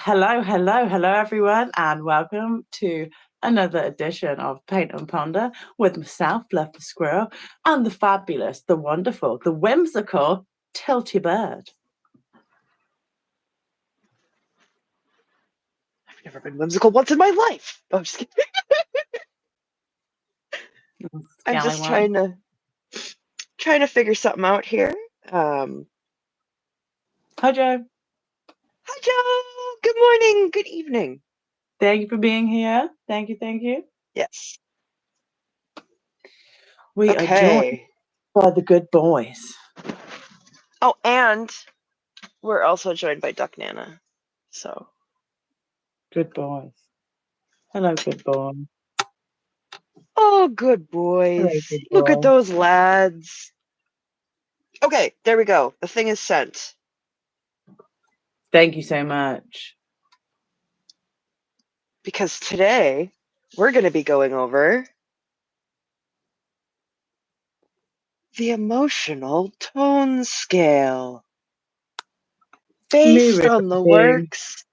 Hello, everyone, and welcome to another edition of Paint and Ponder with myself, Fluff the Squirrel, and the fabulous, the wonderful, the whimsical Tilty Bird. I've never been whimsical once in my life. Oh, I'm just kidding. I'm just trying to figure something out here. Hi, Joe. Hi, Joe. Good morning. Good evening. Thank you for being here. Thank you. Yes. We are joined by the good boys. Oh, and we're also joined by Duck Nana. So. Good boys. Hello, good boy. Oh, good boys. Hello, good boy. Look at those lads. Okay, there we go. The thing is sent. Thank you so much. Because today we're going to be going over the emotional tone scale. Based on the works.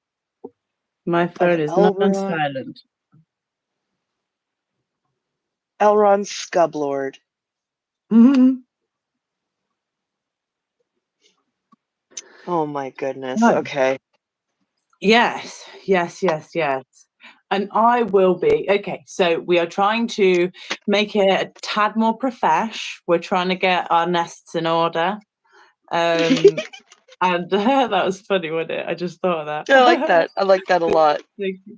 My phone is not on silent. Elron Scublord. Oh my goodness. No. Okay. Yes. And I will be. Okay, so we are trying to make it a tad more profesh. We're trying to get our nests in order. And that was funny, wasn't it? I just thought of that. I like that. I like that a lot.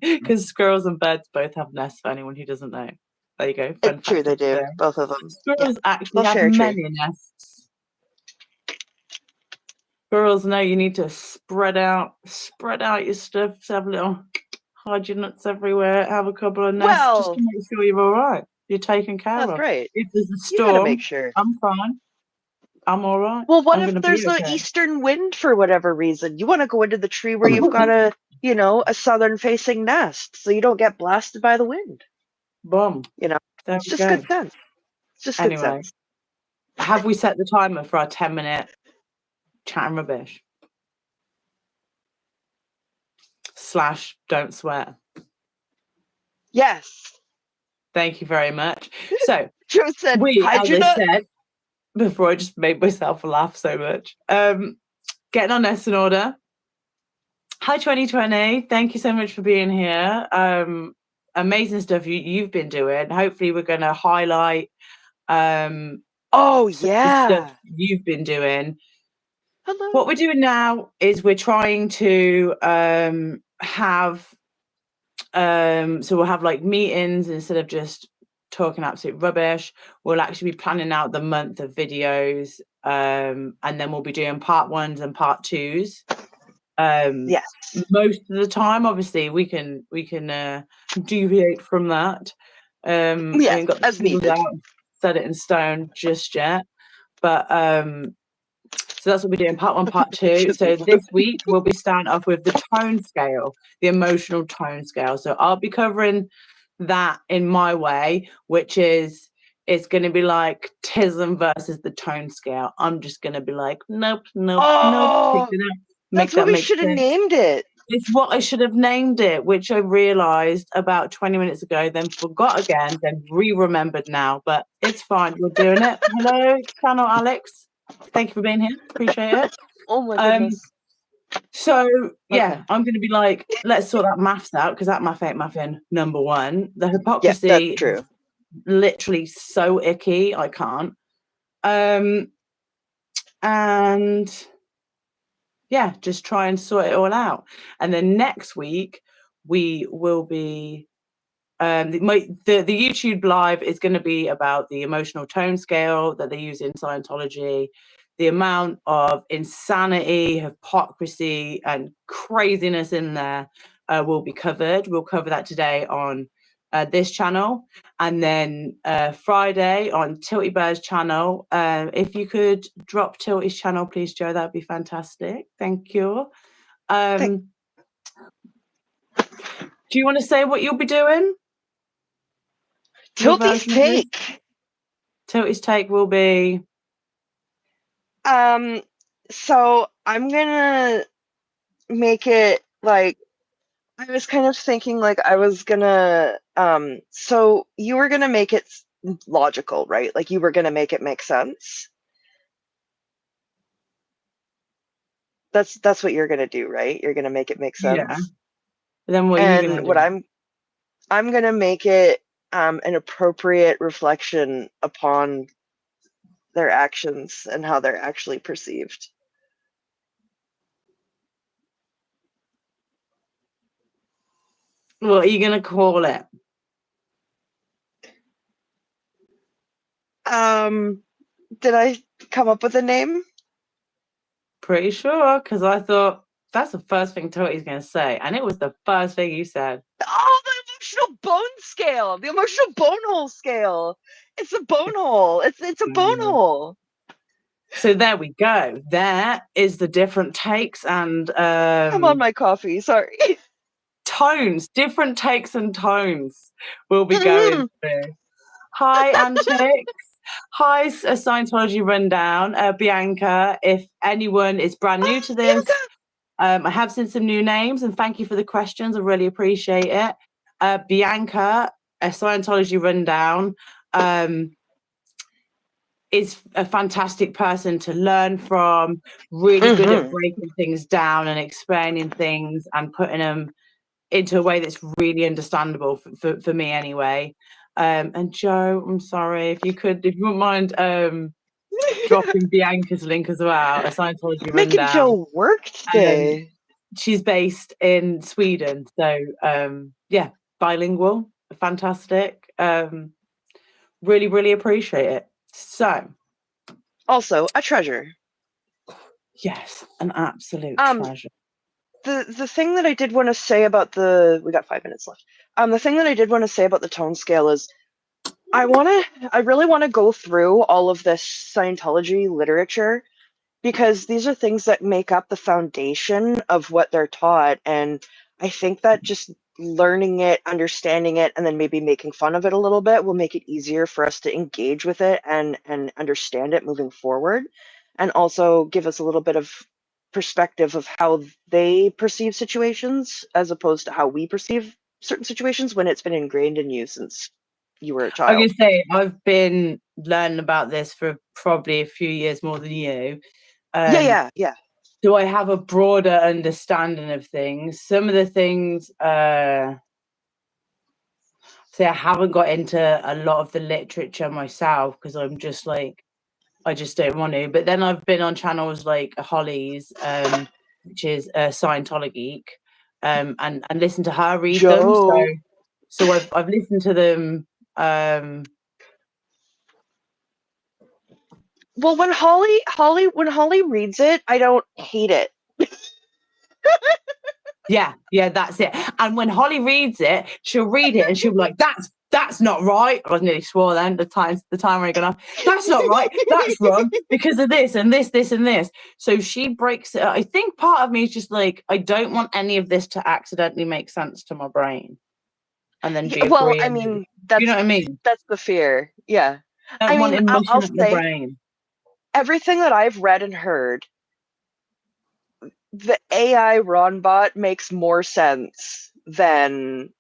Because squirrels and birds both have nests, for anyone who doesn't know. There you go. It's true, they do. Both of them. Squirrels actually have many nests. Squirrels know you need to spread out your stuff, have little hide your nuts everywhere, have a couple of nests just to make sure you're all right. You're taken care of. That's right. If there's a storm, you gotta make sure. I'm fine. I'm all right. Well, what if there's an eastern wind for whatever reason? You want to go into the tree where you've got a southern facing nest so you don't get blasted by the wind. Boom. It's just good sense. It's just good sense. Have we set the timer for our 10-minute chat and rubbish? / don't swear. Yes. Thank you very much. So Joe said, as I said before, I just made myself laugh so much. Getting our nests in order. Hi 2020. Thank you so much for being here. Amazing stuff you've been doing. Hopefully we're going to highlight stuff you've been doing. Hello. What we're doing now is we're trying to have so we'll have like meetings instead of just talking absolute rubbish. We'll actually be planning out the month of videos, and then we'll be doing part 1s and part 2s. Yes. Most of the time, obviously, we can deviate from that. Yes, ain't got as needed. Set it in stone just yet, but so that's what we're doing, part 1, part 2. So this week we'll be starting off with the tone scale, the emotional tone scale. So I'll be covering that in my way, which is it's going to be like TISM versus the tone scale. I'm just going to be like, nope. That's what we should have named it. It's what I should have named it, which I realized about 20 minutes ago, then forgot again, then remembered now. But it's fine. We're doing it. Hello, channel Alex. Thank you for being here. Appreciate it. Oh my goodness. So yeah, I'm going to be like, let's sort that maths out because that math ain't mathing. Number 1, the hypocrisy. Yeah, that's true. Literally so icky, I can't. And yeah, just try and sort it all out. And then next week we will be the YouTube live is going to be about the emotional tone scale that they use in Scientology. The amount of insanity, hypocrisy, and craziness in there will be covered. We'll cover that today on this channel, and then Friday on Tilty Bird's channel. If you could drop Tilty's channel, please, Joe, that'd be fantastic. Thank you. Do you want to say what you'll be doing? Tilty's take. Tilty's take will be. So I'm gonna make it like I was kind of thinking like I was gonna so you were gonna make it logical, right? Like you were gonna make it make sense. That's what you're gonna do, right? You're gonna make it make Yeah. sense. Then what are you gonna And what do? I'm gonna make it an appropriate reflection upon their actions and how they're actually perceived. What are you gonna call it? Did I come up with a name? Pretty sure, because I thought that's the first thing Tony's gonna say, and it was the first thing you said. Oh, the emotional bone scale, the emotional bone hole scale. It's a bone hole. It's a bone hole. So there we go. There is the different takes and I'm on my coffee. Sorry. tones, different takes and tones we'll be going through. Hi, Antics. Hi, a Scientology rundown. Bianca, if anyone is brand new to this, I have seen some new names, and thank you for the questions. I really appreciate it. Bianca, a Scientology rundown, is a fantastic person to learn from, really good at breaking things down and explaining things and putting them into a way that's really understandable for me anyway. And Joe, I'm sorry, if you wouldn't mind dropping Bianca's link as well, a Scientology Making rundown. Joe work today. She's based in Sweden, so yeah, bilingual, fantastic. Really, really appreciate it. So, also a treasure. yes, an absolute treasure. The thing that I did want to say about we got 5 minutes left. The thing that I did want to say about the tone scale is I really want to go through all of this Scientology literature, because these are things that make up the foundation of what they're taught. And I think that just learning it, understanding it, and then maybe making fun of it a little bit will make it easier for us to engage with it and understand it moving forward, and also give us a little bit of perspective of how they perceive situations as opposed to how we perceive certain situations when it's been ingrained in you since you were a child. I can say I've been learning about this for probably a few years more than you. Yeah. Do I have a broader understanding of things? Some of the things, say I haven't got into a lot of the literature myself because I'm just like, I just don't want to. But then I've been on channels like Holly's, which is a Scientology geek, and listen to her read them. So I've listened to them. Well, when Holly reads it, I don't hate it. Yeah, that's it. And when Holly reads it, she'll read it and she'll be like, that's not right. I nearly swore then, the timer ain't gonna. That's not right. That's wrong because of this and this, this and this. So she breaks it up. I think part of me is just like, I don't want any of this to accidentally make sense to my brain. And then be well, agreeing. I mean, that's, you know what I mean? That's the fear. Yeah. I don't want it mushing up my brain. Everything that I've read and heard, the AI Ronbot makes more sense than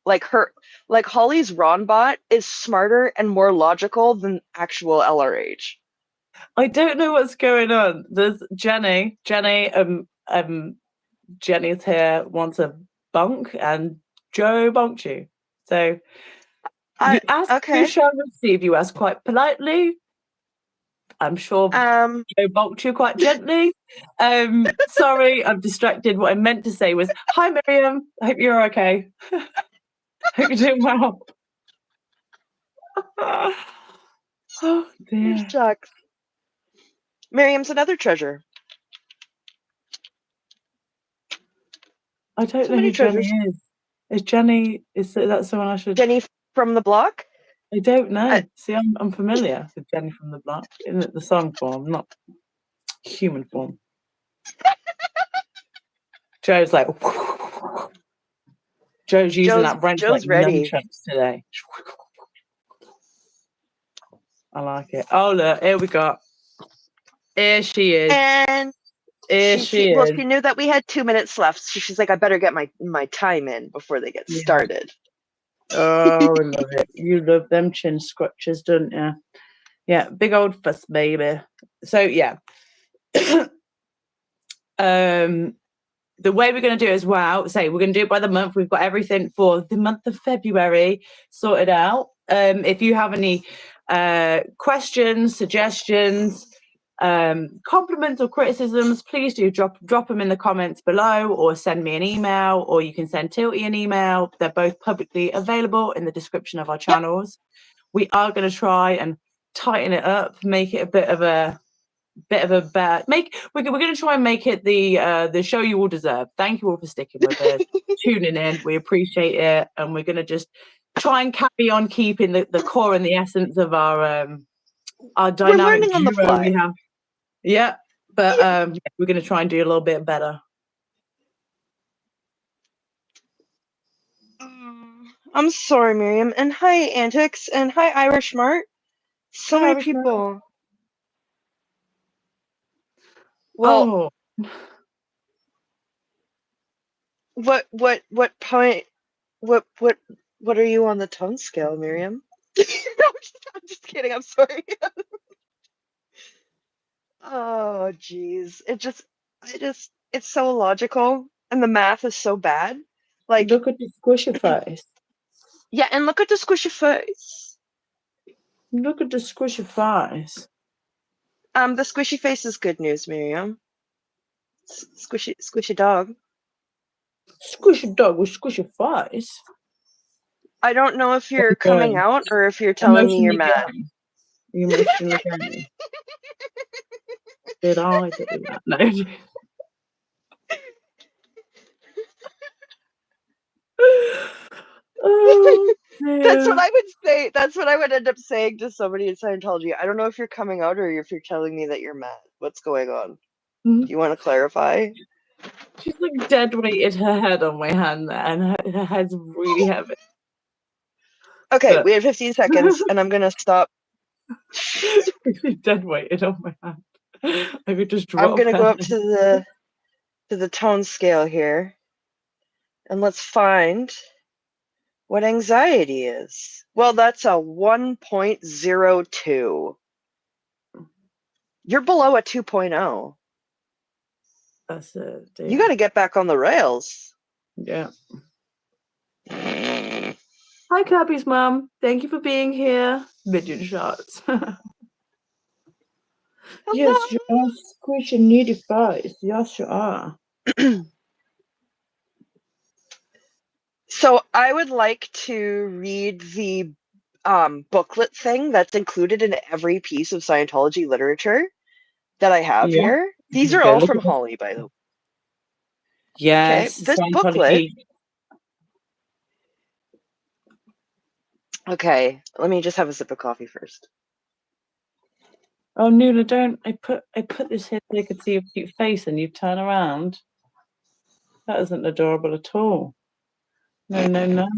like Holly's Ronbot is smarter and more logical than actual LRH. I don't know what's going on. There's Jenny, Jenny's here, wants a bunk, and Joe bonked you. So you ask, okay. you shall receive. You ask quite politely. I'm sure Joe bonked you quite gently. Sorry, I'm distracted. What I meant to say was, hi Miriam, I hope you're okay. Hope you're doing well. Oh dear. Shucks. Miriam's another treasure. I don't know who Jenny is. Is Jenny, is that someone I should... Jenny from the block? I don't know. See, I'm familiar with Jenny from the block in the song form, not human form. Joe's like... Joe's using that wrench like nunchucks today. I like it. Oh, look, here we go. Here she is. And She knew that we had 2 minutes left, so she's like, I better get my time in before they get started. Oh, I love it. You love them chin scratches, don't you? Yeah, big old fuss baby. So yeah. The way we're going to do it as well, we're going to do it by the month. We've got everything for the month of February sorted out. If you have any questions, suggestions, compliments or criticisms, please do drop them in the comments below, or send me an email, or you can send Tilty an email. They're both publicly available in the description of our channels. Yep. We are going to try and tighten it up, make it a bit of a better we're going to try and make it the show you all deserve. Thank you all for sticking with us, tuning in. We appreciate it, and we're going to just try and carry on keeping the core and the essence of our dynamic. We're learning on the fly. We have, but we're going to try and do a little bit better. I'm sorry, Miriam, and hi Antics, and hi Irish Mart. So hi, many Irish people. Mart. Well, what point? What are you on the tone scale, Miriam? I'm just kidding. I'm sorry. Oh, geez. It's so illogical, and the math is so bad. Like, look at the squishy face. Yeah, and look at the squishy face. Look at the squishy face. The squishy face is good news, Miriam. Squishy dog. Squishy dog with squishy face. I don't know if you're coming out or if you're telling me you're mad. You emotionally gay. Did I do that? No. Oh, that's what I would say. That's what I would end up saying to somebody in Scientology. I don't know if you're coming out or if you're telling me that you're mad. What's going on? Do you want to clarify? She's like dead weighted her head on my hand there, and her head's really heavy. Okay, we have 15 seconds, and I'm gonna stop. Dead weighted on my hand. I could just drop. I'm gonna go up to the tone scale here, and let's find what anxiety is. Well, that's a 1.02. You're below a 2.0. That's it. You got to get back on the rails. Yeah. Hi, Cappy's mom. Thank you for being here. Midget shots. Yes, you are squishing needy face. Yes, you are. So I would like to read the booklet thing that's included in every piece of Scientology literature that I have here. These are all from Holly, by the way. Yes. Okay, this booklet. Okay, let me just have a sip of coffee first. Oh, Nula, don't. I put this here so you could see your cute face and you turn around. That isn't adorable at all. No, no, no.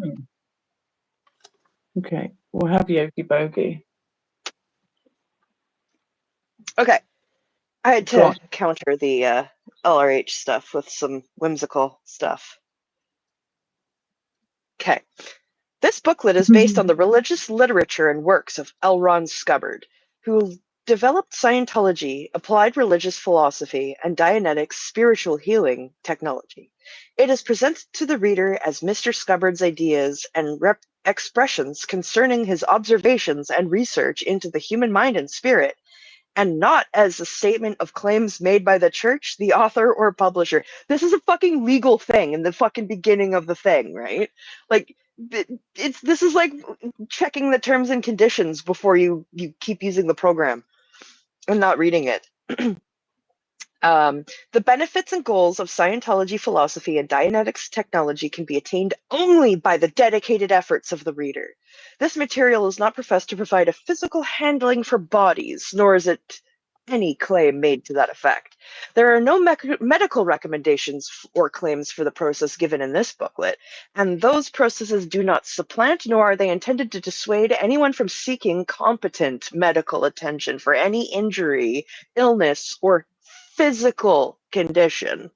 Okay, we'll have Yogi Bogey. Okay, I had to counter the LRH stuff with some whimsical stuff. Okay. This booklet is based on the religious literature and works of L. Ron Hubbard, who developed Scientology, applied religious philosophy, and Dianetics spiritual healing technology. It is presented to the reader as Mr. Hubbard's ideas and expressions concerning his observations and research into the human mind and spirit, and not as a statement of claims made by the church, the author, or publisher. This is a fucking legal thing in the fucking beginning of the thing, right? Like, this is like checking the terms and conditions before you keep using the program and not reading it. The benefits and goals of Scientology philosophy and Dianetics technology can be attained only by the dedicated efforts of the reader. This material is not professed to provide a physical handling for bodies, nor is it any claim made to that effect. There are no medical recommendations or claims for the process given in this booklet, and those processes do not supplant, nor are they intended to dissuade anyone from seeking competent medical attention for any injury, illness, or physical condition.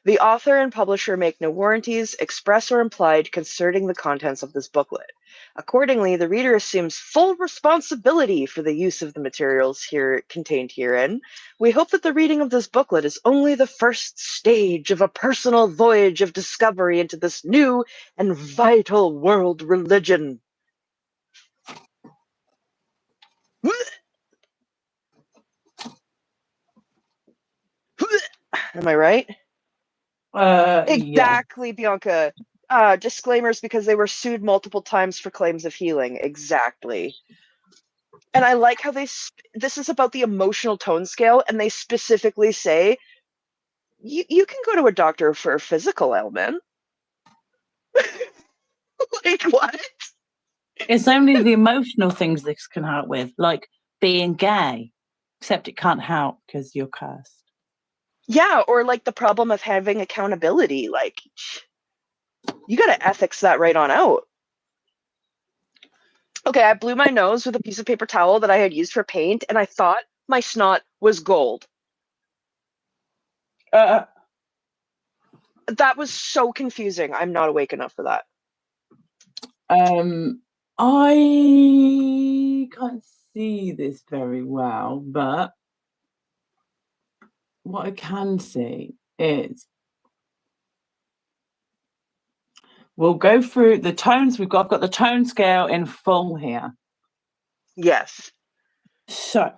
The author and publisher make no warranties, express or implied, concerning the contents of this booklet. Accordingly, the reader assumes full responsibility for the use of the materials contained herein. We hope that the reading of this booklet is only the first stage of a personal voyage of discovery into this new and vital world religion. Am I right? Yeah. Exactly, Bianca. Disclaimers because they were sued multiple times for claims of healing. Exactly. And I like how this is about the emotional tone scale, and they specifically say you can go to a doctor for a physical ailment. Like, what? It's only the emotional things this can help with, like being gay, except it can't help because you're cursed. Yeah, or like the problem of having accountability. Like, you gotta ethics that right on out. Okay, I blew my nose with a piece of paper towel that I had used for paint, and I thought my snot was gold. That was so confusing. I'm not awake enough for that. I can't see this very well, but what I can see is we'll go through the tones. I've got the tone scale in full here. Yes. So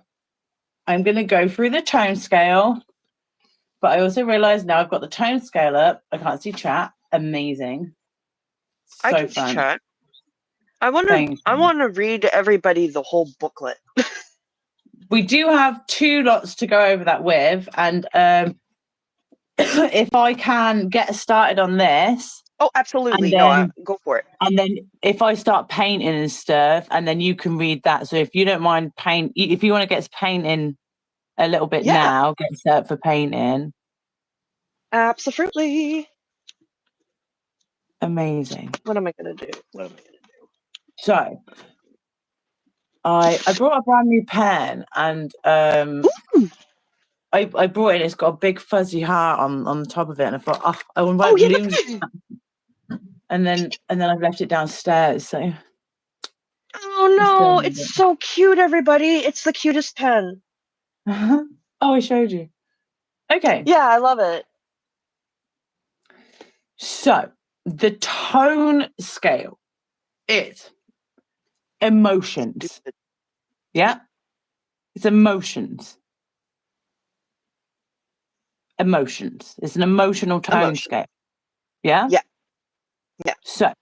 I'm going to go through the tone scale, but I also realize now I've got the tone scale up. I can't see chat. Amazing. So I can fun. chat. I want to read everybody the whole booklet. We do have 2 lots to go over that with, and if I can get started on this. Oh, absolutely. Then, no, go for it. And then if I start painting and stuff, and then you can read that. So if you don't mind if you want to get painting a little bit now, get set for painting. Absolutely. Amazing. What am I going to do? So I brought a brand new pen, and I brought it. It's got a big fuzzy heart on the top of it, and I thought, I won't lose it. And then I've left it downstairs. So. Oh no! It's so cute, everybody. It's the cutest pen. Oh, I showed you. Okay. Yeah, I love it. So the tone scale is emotions. Yeah, it's emotions. Emotions. It's an emotional tone scale. Yeah? Yeah. Yeah. So,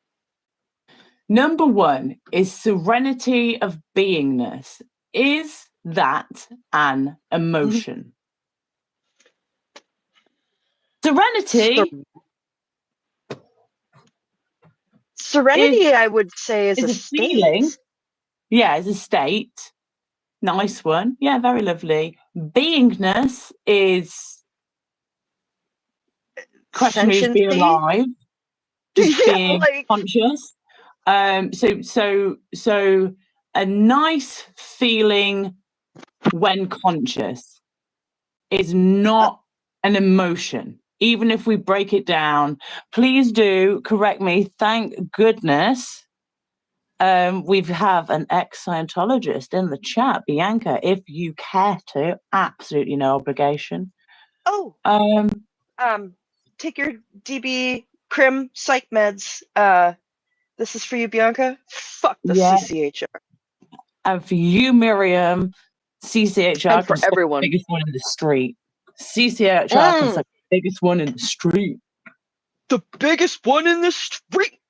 number 1 is serenity of beingness. Is that an emotion? Serenity, I would say, is a state. Feeling. Yeah, it's a state. Nice one. Yeah, very lovely. Beingness is question is being alive, just being conscious. So a nice feeling when conscious is not an emotion, even if we break it down. Please do correct me. Thank goodness. We have an ex-Scientologist in the chat, Bianca, if you care to. Absolutely no obligation. Oh. Take your DB Crim psych meds. This is for you, Bianca. Fuck the CCHR. And for you, Miriam, CCHR and for everyone. The biggest one in the street. CCHR can suck the biggest one in the street. The biggest one in the street.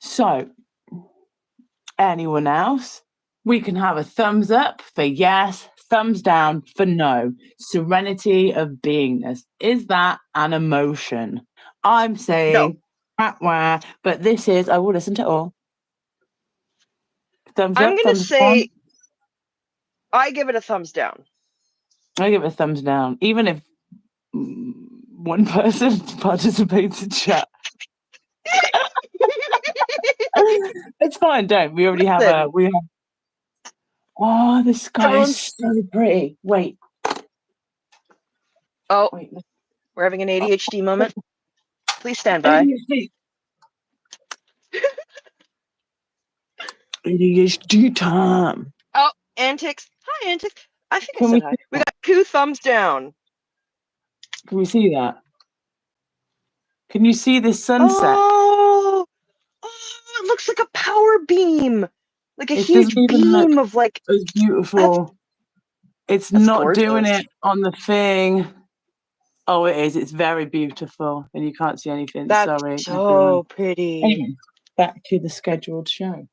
So, anyone else? We can have a thumbs up for yes, thumbs down for no. Serenity of beingness. Is that an emotion? I'm saying no. But this is, I will listen to all. Thumbs up, I'm going to say, down. I give it a thumbs down. I give it a thumbs down, even if one person participates in chat. It's fine, don't we? Already have Oh, the sky is Sounds. so pretty. Wait. Oh, Wait. we're having an ADHD moment. Please stand by. ADHD. ADHD time. Oh, Antics. Hi, Antics. I think I Can we said hi. We got 2 thumbs down. can we see that? Can you see this sunset? Oh, it looks like a power beam. Like a It doesn't huge even look beam of like. as beautiful. It's That's not doing gorgeous. it on the thing. Oh, it is. It's very beautiful, and you can't see anything. That's Sorry, everyone. so pretty. Anyway, back to the scheduled show.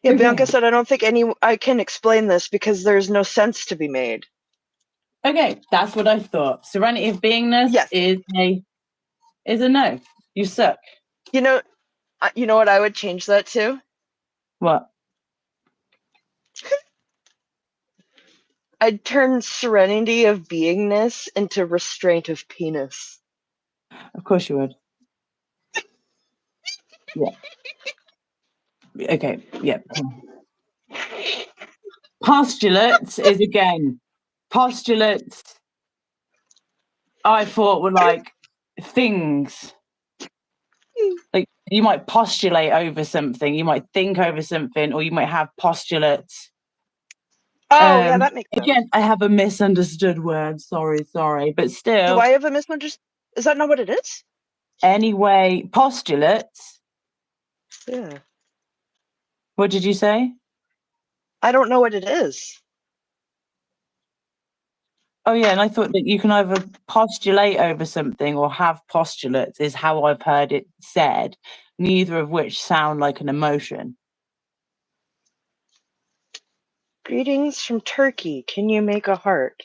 Yeah, Okay. Bianca said I don't think I can explain this because there's no sense to be made. Okay, that's what I thought. Serenity of beingness Yes. is a no. You suck. You know what I would change that to? What? I'd turn serenity of beingness into restraint of penis. Of course you would. Yeah. Okay. Yeah. Postulates is again postulates. I thought were like things. Like you might postulate over something, you might think over something, or you might have postulates. Oh, yeah, that makes sense. Again, I have a misunderstood word. Sorry, but still. Do I have a misunderstanding? Is that not what it is? Anyway, postulates. Yeah. What did you say? I don't know what it is. Oh yeah, and I thought that you can either postulate over something or have postulates is how I've heard it said, neither of which sound like an emotion. Greetings from Turkey. Can you make a heart?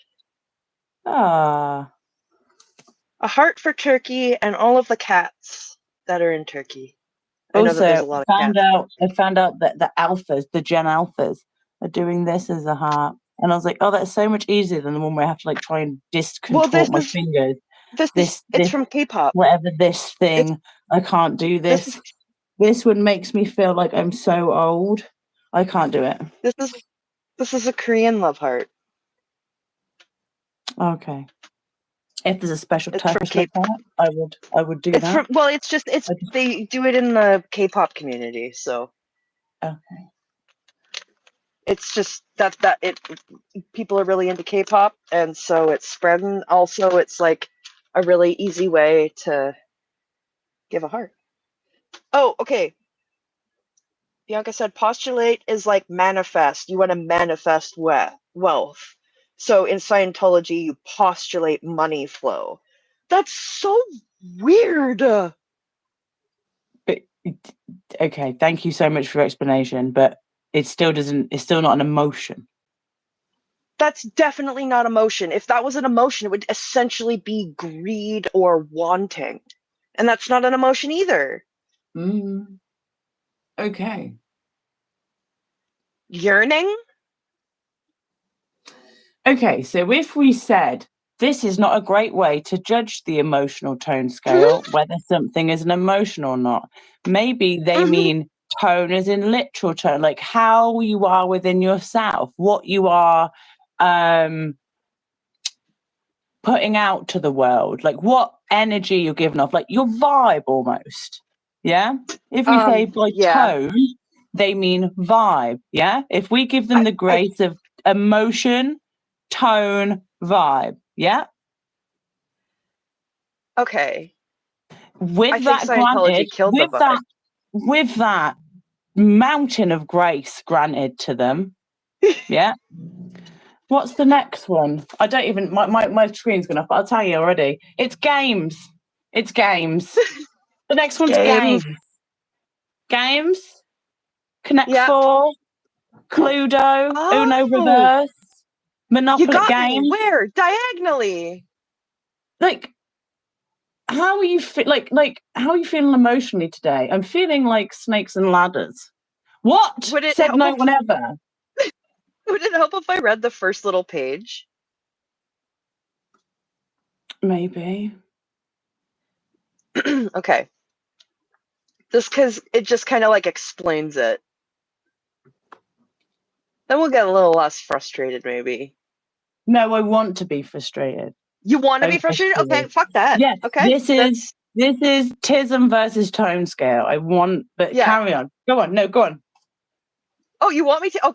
Ah. A heart for Turkey and all of the cats that are in Turkey. I know that there's a Also, lot of I found out that the alphas, the Gen alphas, are doing this as a heart. And I was like, oh, that's so much easier than the one where I have to like try and contort my fingers. It's from K-pop. Whatever this thing, I can't do this. This one makes me feel like I'm so old. I can't do it. This is a Korean love heart. Okay. If there's a special It's from Turkish love heart, I would do that. They do it in the K-pop community, so Okay. it's just that people are really into K-pop, and so it's spreading. Also, it's like a really easy way to give a heart. Oh, okay. Bianca said postulate is like manifest. You want to manifest wealth. So in Scientology, you postulate money flow. That's so weird. But okay, thank you so much for your explanation, but it's still not an emotion. That's definitely not emotion. If that was an emotion, it would essentially be greed or wanting. And that's not an emotion either. Okay. Yearning? Okay, so if we said this is not a great way to judge the emotional tone scale, whether something is an emotion or not, maybe they mean tone as in literal tone, like how you are within yourself, what you are putting out to the world, like what energy you're giving off, like your vibe almost. Yeah. If we say by tone, they mean vibe. Yeah. If we give them the grace of emotion, tone, vibe. Yeah. Okay. With that granted, with that mountain of grace granted to them. Yeah. What's the next one? I don't even, my screen's gone off, but I'll tell you already. It's games. It's games. The next one's games. Games. Connect 4. Cluedo. Uno Reverse. Monopoly games. Where? Diagonally. Like, how are you how are you feeling emotionally today? I'm feeling like snakes and ladders. What? Said no one ever. Would it help if I read the first little page? Maybe. Okay. Just because it just kind of like explains it. Then we'll get a little less frustrated, maybe. No, I want to be frustrated. You want to be Over frustrated? Okay, here. fuck that. Yeah, Okay, this is tism versus tone scale. I want, but yeah. carry on. Go on. No, go on. Oh, you want me to? Oh.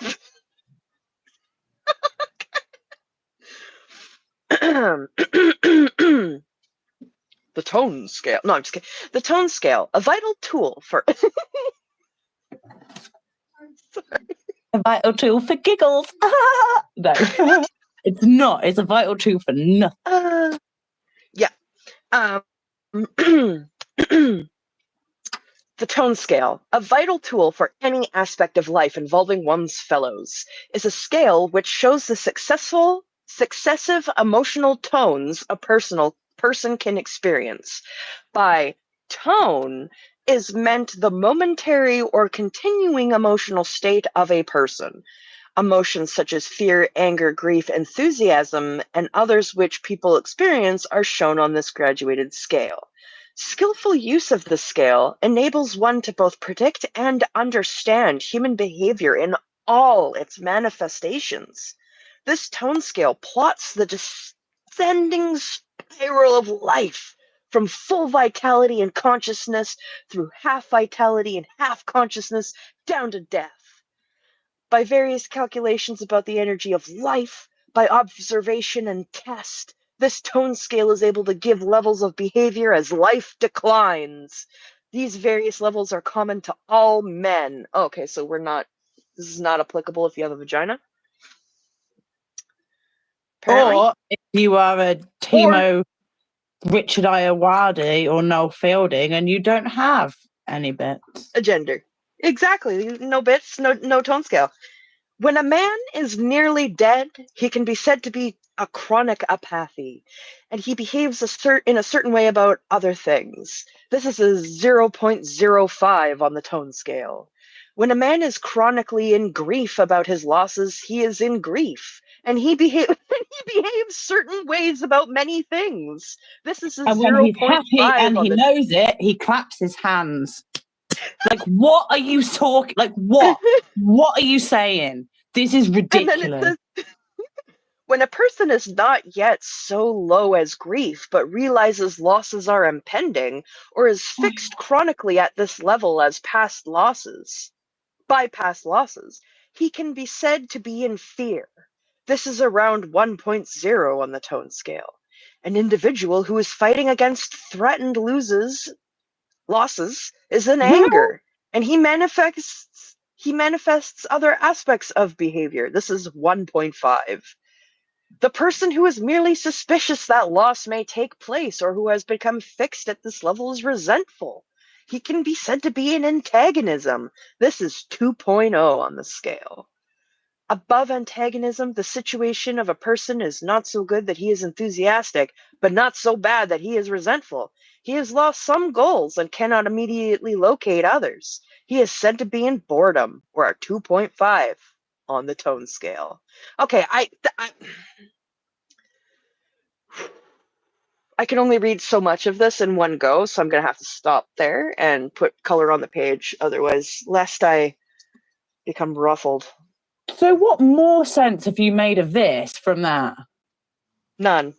The tone scale. No, I'm just kidding. The tone scale, a vital tool for. Sorry. A vital tool for giggles. No, it's not. It's a vital tool for nothing. Yeah. The tone scale, a vital tool for any aspect of life involving one's fellows, is a scale which shows the successive emotional tones a person can experience. By tone is meant the momentary or continuing emotional state of a person. Emotions such as fear, anger, grief, enthusiasm, and others which people experience are shown on this graduated scale. Skillful use of the scale enables one to both predict and understand human behavior in all its manifestations. This tone scale plots the descending spiral of life from full vitality and consciousness through half vitality and half consciousness down to death. By various calculations about the energy of life, by observation and test, this tone scale is able to give levels of behavior as life declines. These various levels are common to all men. Okay, so this is not applicable if you have a vagina? Apparently. Or if you are a Or Timo Richard Iowade or Noel Fielding and you don't have any bits. a gender. Exactly. No bits, no tone scale. When a man is nearly dead, he can be said to be a chronic apathy, and he behaves in a certain way about other things. This is a 0.05 on the tone scale. When a man is chronically in grief about his losses, he is in grief, and he behaves certain ways about many things. This is a And when he's happy 0.5 and on he the. knows it, he claps his hands. Like, what are you talking? Like, what? What are you saying? This is And then it ridiculous. says, when a person is not yet so low as grief, but realizes losses are impending, or is fixed chronically at this level as by past losses, he can be said to be in fear. This is around 1.0 on the tone scale. An individual who is fighting against threatened losses is in anger, and he manifests other aspects of behavior. This is 1.5. The person who is merely suspicious that loss may take place or who has become fixed at this level is resentful. He can be said to be in antagonism. This is 2.0 on the scale. Above antagonism, the situation of a person is not so good that he is enthusiastic, but not so bad that he is resentful. He has lost some goals and cannot immediately locate others. He is said to be in boredom, or a 2.5 on the tone scale. Okay, I can only read so much of this in one go, so I'm going to have to stop there and put color on the page, otherwise, lest I become ruffled. So, what more sense have you made of this from that? None.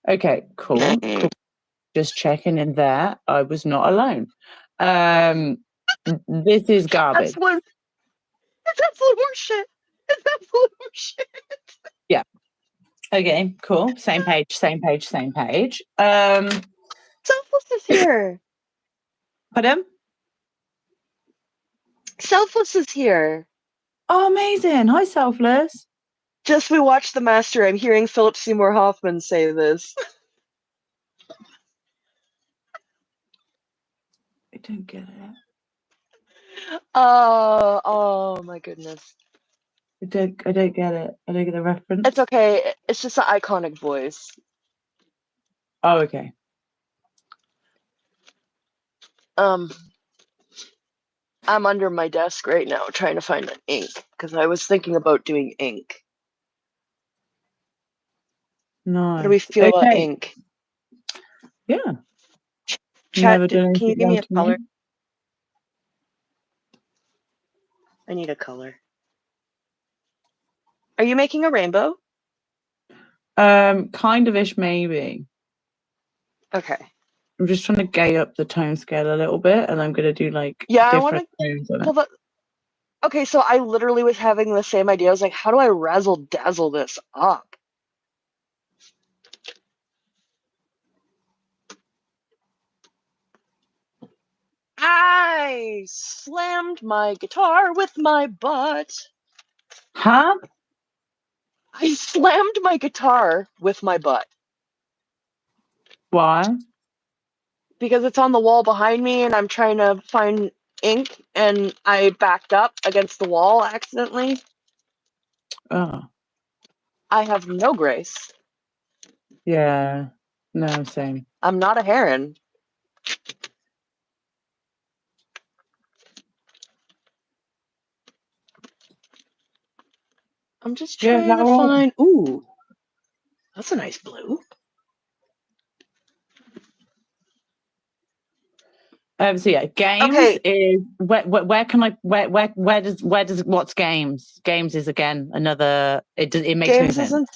Okay, cool. Just checking in there. I was not alone. This is garbage. It's absolute horseshit. It's absolute horseshit. Yeah. Okay, cool. Same page, same page, same page. Selfless is here. Pardon? Selfless is here. Oh, amazing. Hi, Selfless. Just we watched The Master. I'm hearing Philip Seymour Hoffman say this. I don't get it. Oh my goodness. I don't get it. I don't get the reference. It's okay. It's just an iconic voice. Oh, okay. I'm under my desk right now trying to find an ink because I was thinking about doing ink. Nice. How do we feel about ink? Yeah. Chat, can you give me a color? I need a color. Are you making a rainbow? Kind of ish, maybe. Okay. I'm just trying to gay up the tone scale a little bit, and I'm gonna do like Yeah, I want different to tones on it. pull the. Okay, so I literally was having the same idea. I was like, how do I razzle dazzle this up? I slammed my guitar with my butt. Huh? I slammed my guitar with my butt Why? because it's on the wall behind me and I'm trying to find ink and I backed up against the wall accidentally. Oh, I have no grace. yeah. No, same. I'm not a heron. I'm just Yeah, is trying that to all right? find. Ooh, that's a nice blue. So yeah, games Okay, is where can I where does what's games? Games is again another it makes games movement. isn't.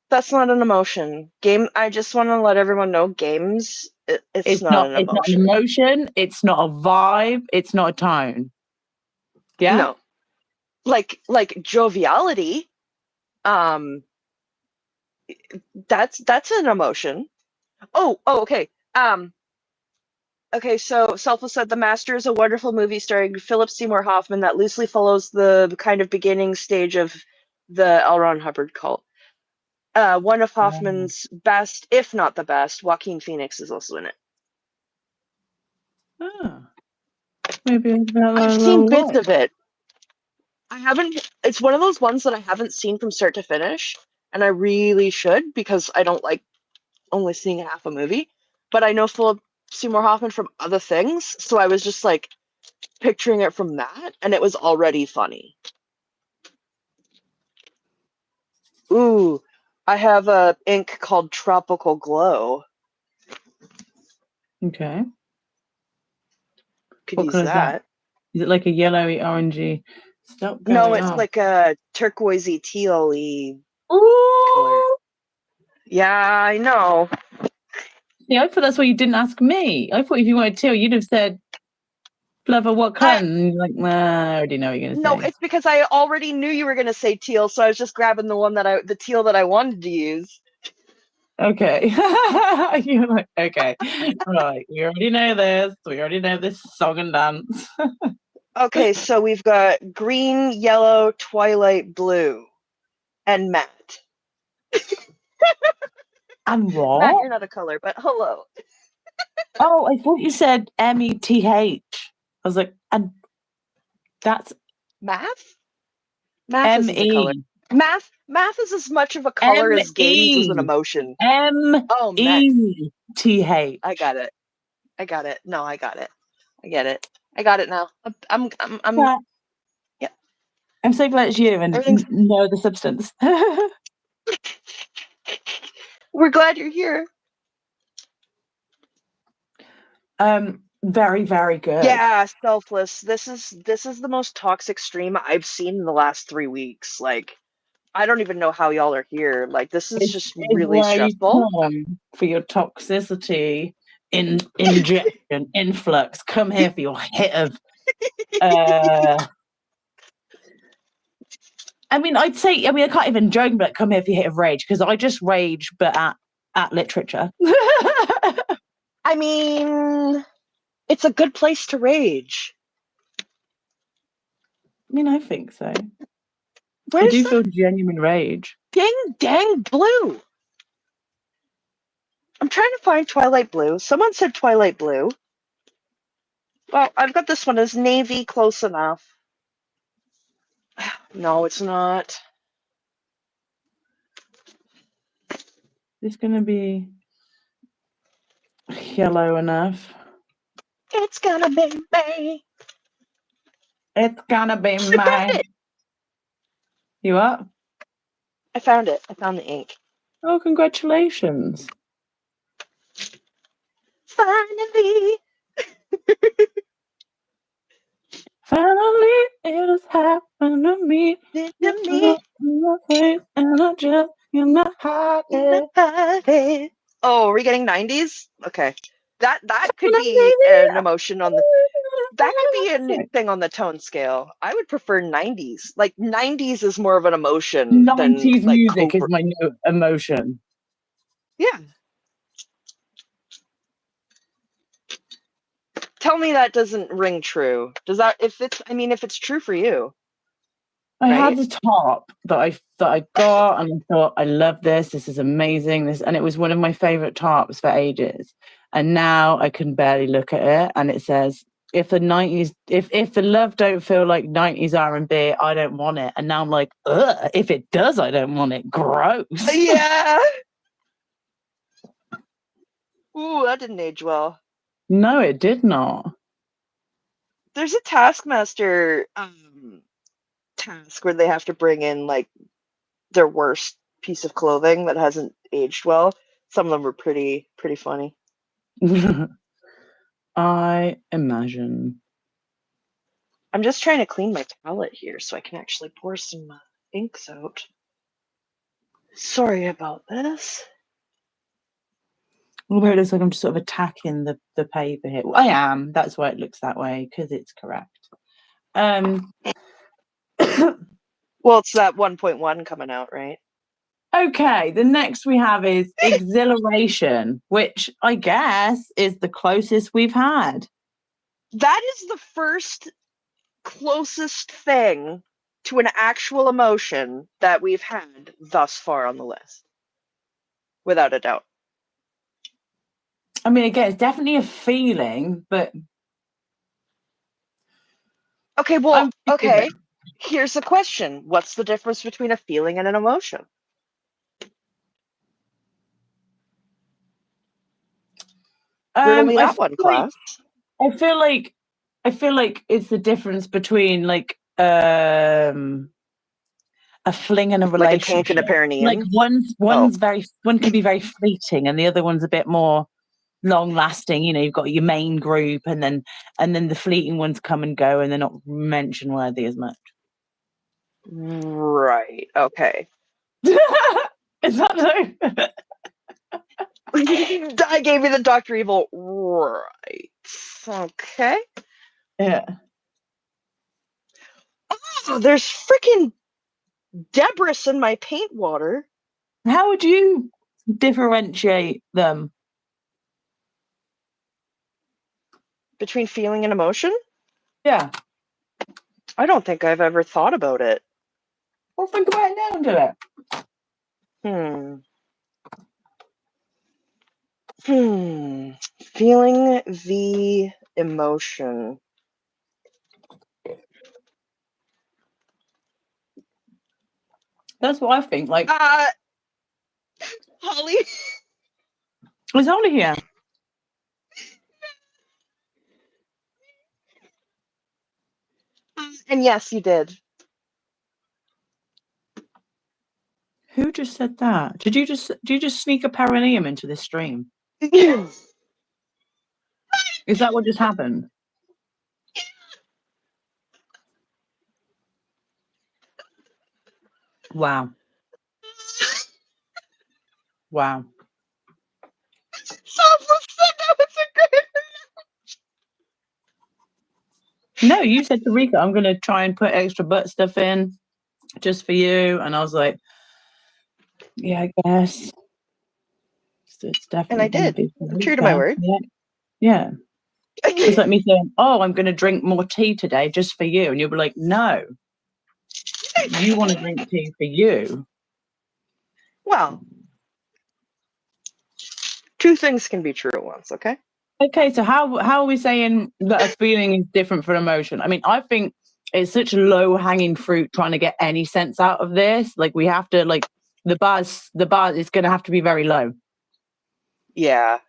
That's not an emotion. Game. I just want to let everyone know, games. It's not an It's not an emotion. emotion, it's not a vibe, it's not a tone. Yeah? No, like joviality. Um, that's an emotion. Oh, okay. Okay, so Selfless said The Master is a wonderful movie starring Philip Seymour Hoffman that loosely follows the kind of beginning stage of the L. Ron Hubbard cult. One of Hoffman's best, if not the best, Joaquin Phoenix is also in it. Oh, maybe I've I'll seen bits watch. of it. I haven't. It's one of those ones that I haven't seen from start to finish, and I really should because I don't like only seeing half a movie. But I know Philip Seymour Hoffman from other things, so I was just like picturing it from that, and it was already funny. Ooh, I have a ink called Tropical Glow. Okay. Could What use color is that? that. Is it like a yellowy, orangey? Stop No, going it's off. like a turquoisey, teal-y color. Ooh! Yeah, I know. Yeah, I thought that's why you didn't ask me. I thought if you wanted to, you'd have said, Flubber, what color? I And you're like, nah, I already know what you're gonna No, say. it's because I already knew you were gonna say teal, so I was just grabbing the teal that I wanted to use. Okay. You're like, okay. Right. We already know this. We already know this song and dance. Okay, so we've got green, yellow, twilight blue, and matte. And Matte, what? you're not a color, but hello. Oh, I thought you said METH. I was like, and that's Math? Math isn't a color. ME. Math is as much of a color as games is an ME. emotion. Oh, meth. METH. I got it. I got it. No, I got it. I get it. I got it now. I'm Yeah. yeah. I'm so glad it's you and Everything's. no other substance. We're glad you're here. Very, very good. Yeah, selfless. This is the most toxic stream I've seen in the last 3 weeks. Like, I don't even know how y'all are here. Like, this is This just is really where you stressful. come for your toxicity injection, influx. Come here for your hit of I mean, I can't even joke, but come here if you hit of rage, because I just rage, but at literature. I mean, it's a good place to rage. I mean, I think so. I Where's do the feel genuine rage. dang blue? I'm trying to find Twilight Blue. Someone said Twilight Blue. Well, I've got this one as navy, close enough. No, it's not. It's gonna be yellow enough. It's gonna be me. It's gonna be I found mine. it. You up? I found it. I found the ink. Oh, congratulations. Finally. Finally, it has happened to me. To It's me, not in my face, and I just cannot hide it. oh, are we getting 90s? Okay. That could be an emotion on the that could be a new thing on the tone scale. I would prefer 90s. Like 90s is more of an emotion than 90s like music is covert. my new emotion. Yeah. Tell me that doesn't ring true. Does that if it's true for you, I had right? the top that I got, and I thought, I love this. This is amazing. And it was one of my favorite tops for ages. And now I can barely look at it, and it says, "If the 90s, if the love don't feel like 90s R&B, I don't want it." And now I'm like, ugh. If it does, I don't want it. Gross. Yeah. Ooh, that didn't age well. No, it did not. There's a Taskmaster task where they have to bring in like their worst piece of clothing that hasn't aged well. Some of them are pretty funny. I imagine. I'm just trying to clean my palette here so I can actually pour some inks out. Sorry about this. Although it looks like I'm just sort of attacking the paper here. Well, I am. That's why it looks that way, because it's correct. Well, it's that 1.1 coming out, right? Okay, the next we have is exhilaration, which I guess is the closest we've had. That is the first closest thing to an actual emotion that we've had thus far on the list. Without a doubt. I mean, again, it's definitely a feeling, but Okay, well, okay. it. Here's the question. What's the difference between a feeling and an emotion? Riddle me I that feel one, like class. I feel like I feel like it's the difference between like a fling and a Like a tank and relationship. a perineum? Like one's Oh. one can be very fleeting, and the other one's a bit more long lasting. You know, you've got your main group, and then the fleeting ones come and go, and they're not mention worthy as much. Right. Okay. Is that so? I gave you the Dr. Evil. Right. Okay. Yeah. Oh, there's freaking debris in my paint water. How would you differentiate them? Between feeling and emotion? Yeah. I don't think I've ever thought about it. Well, think about it down to it. Feeling the emotion. That's what I think. Like, Holly. it's only here. And yes, you did. Who just said that? Did you just sneak a perineum into this stream? Is that what just happened? Wow. Wow. No, you said to Rika, I'm going to try and put extra butt stuff in just for you. And I was like, yeah, I guess. So it's And I definitely going to did. be for I'm true to my Rika. word. Yeah. Yeah. It's like me saying, oh, I'm going to drink more tea today just for you. And you'll be like, no, you want to drink tea for you. Well, two things can be true at once, okay? Okay, so how are we saying that a feeling is different from emotion? I mean, I think it's such low hanging fruit trying to get any sense out of this. Like we have to the bar is going to have to be very low. Yeah.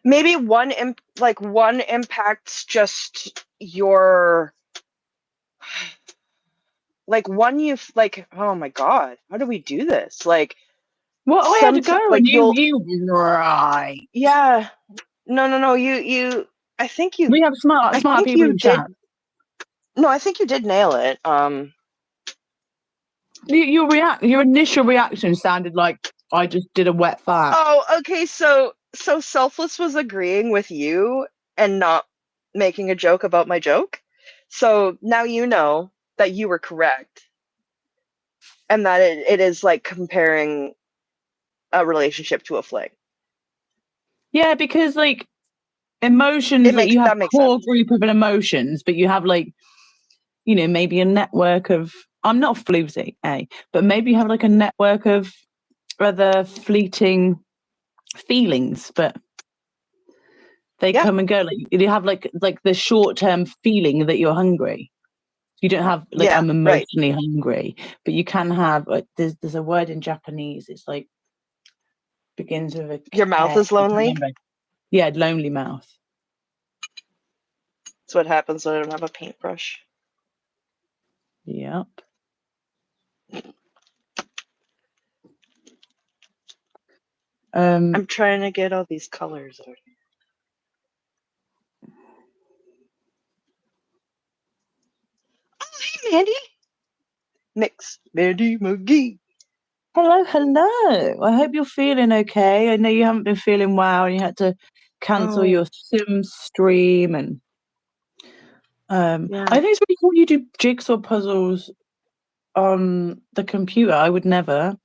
Maybe one impacts just your like one you like, oh my god, how do we do this? Like Well, I had to go, like and you right. Yeah. No. You. I think you. We have smart I think people you in did. chat. No, I think you did nail it. Your initial reaction sounded like I just did a wet fart. Oh, okay. So Selfless was agreeing with you and not making a joke about my joke. So now you know that you were correct, and that it is like comparing a relationship to a fling. Yeah, because like emotions, like you have That makes core sense. group of emotions, but you have like, you know, maybe a network of, I'm not floozy, but maybe you have like a network of other fleeting feelings, but they come and go. Like you have like the short term feeling that you're hungry. You don't have like I'm emotionally hungry, but you can have there's a word in Japanese. It's like begins with a Your mouth is lonely. Yeah, lonely mouth. That's what happens when I don't have a paintbrush. Yep. I'm trying to get all these colors out here. Oh, hey, Mandy. Mix Mandy McGee. Hello. I hope you're feeling okay. I know you haven't been feeling well, and you had to cancel your sim stream, and I think it's really cool you do jigsaw puzzles on the computer. I would never.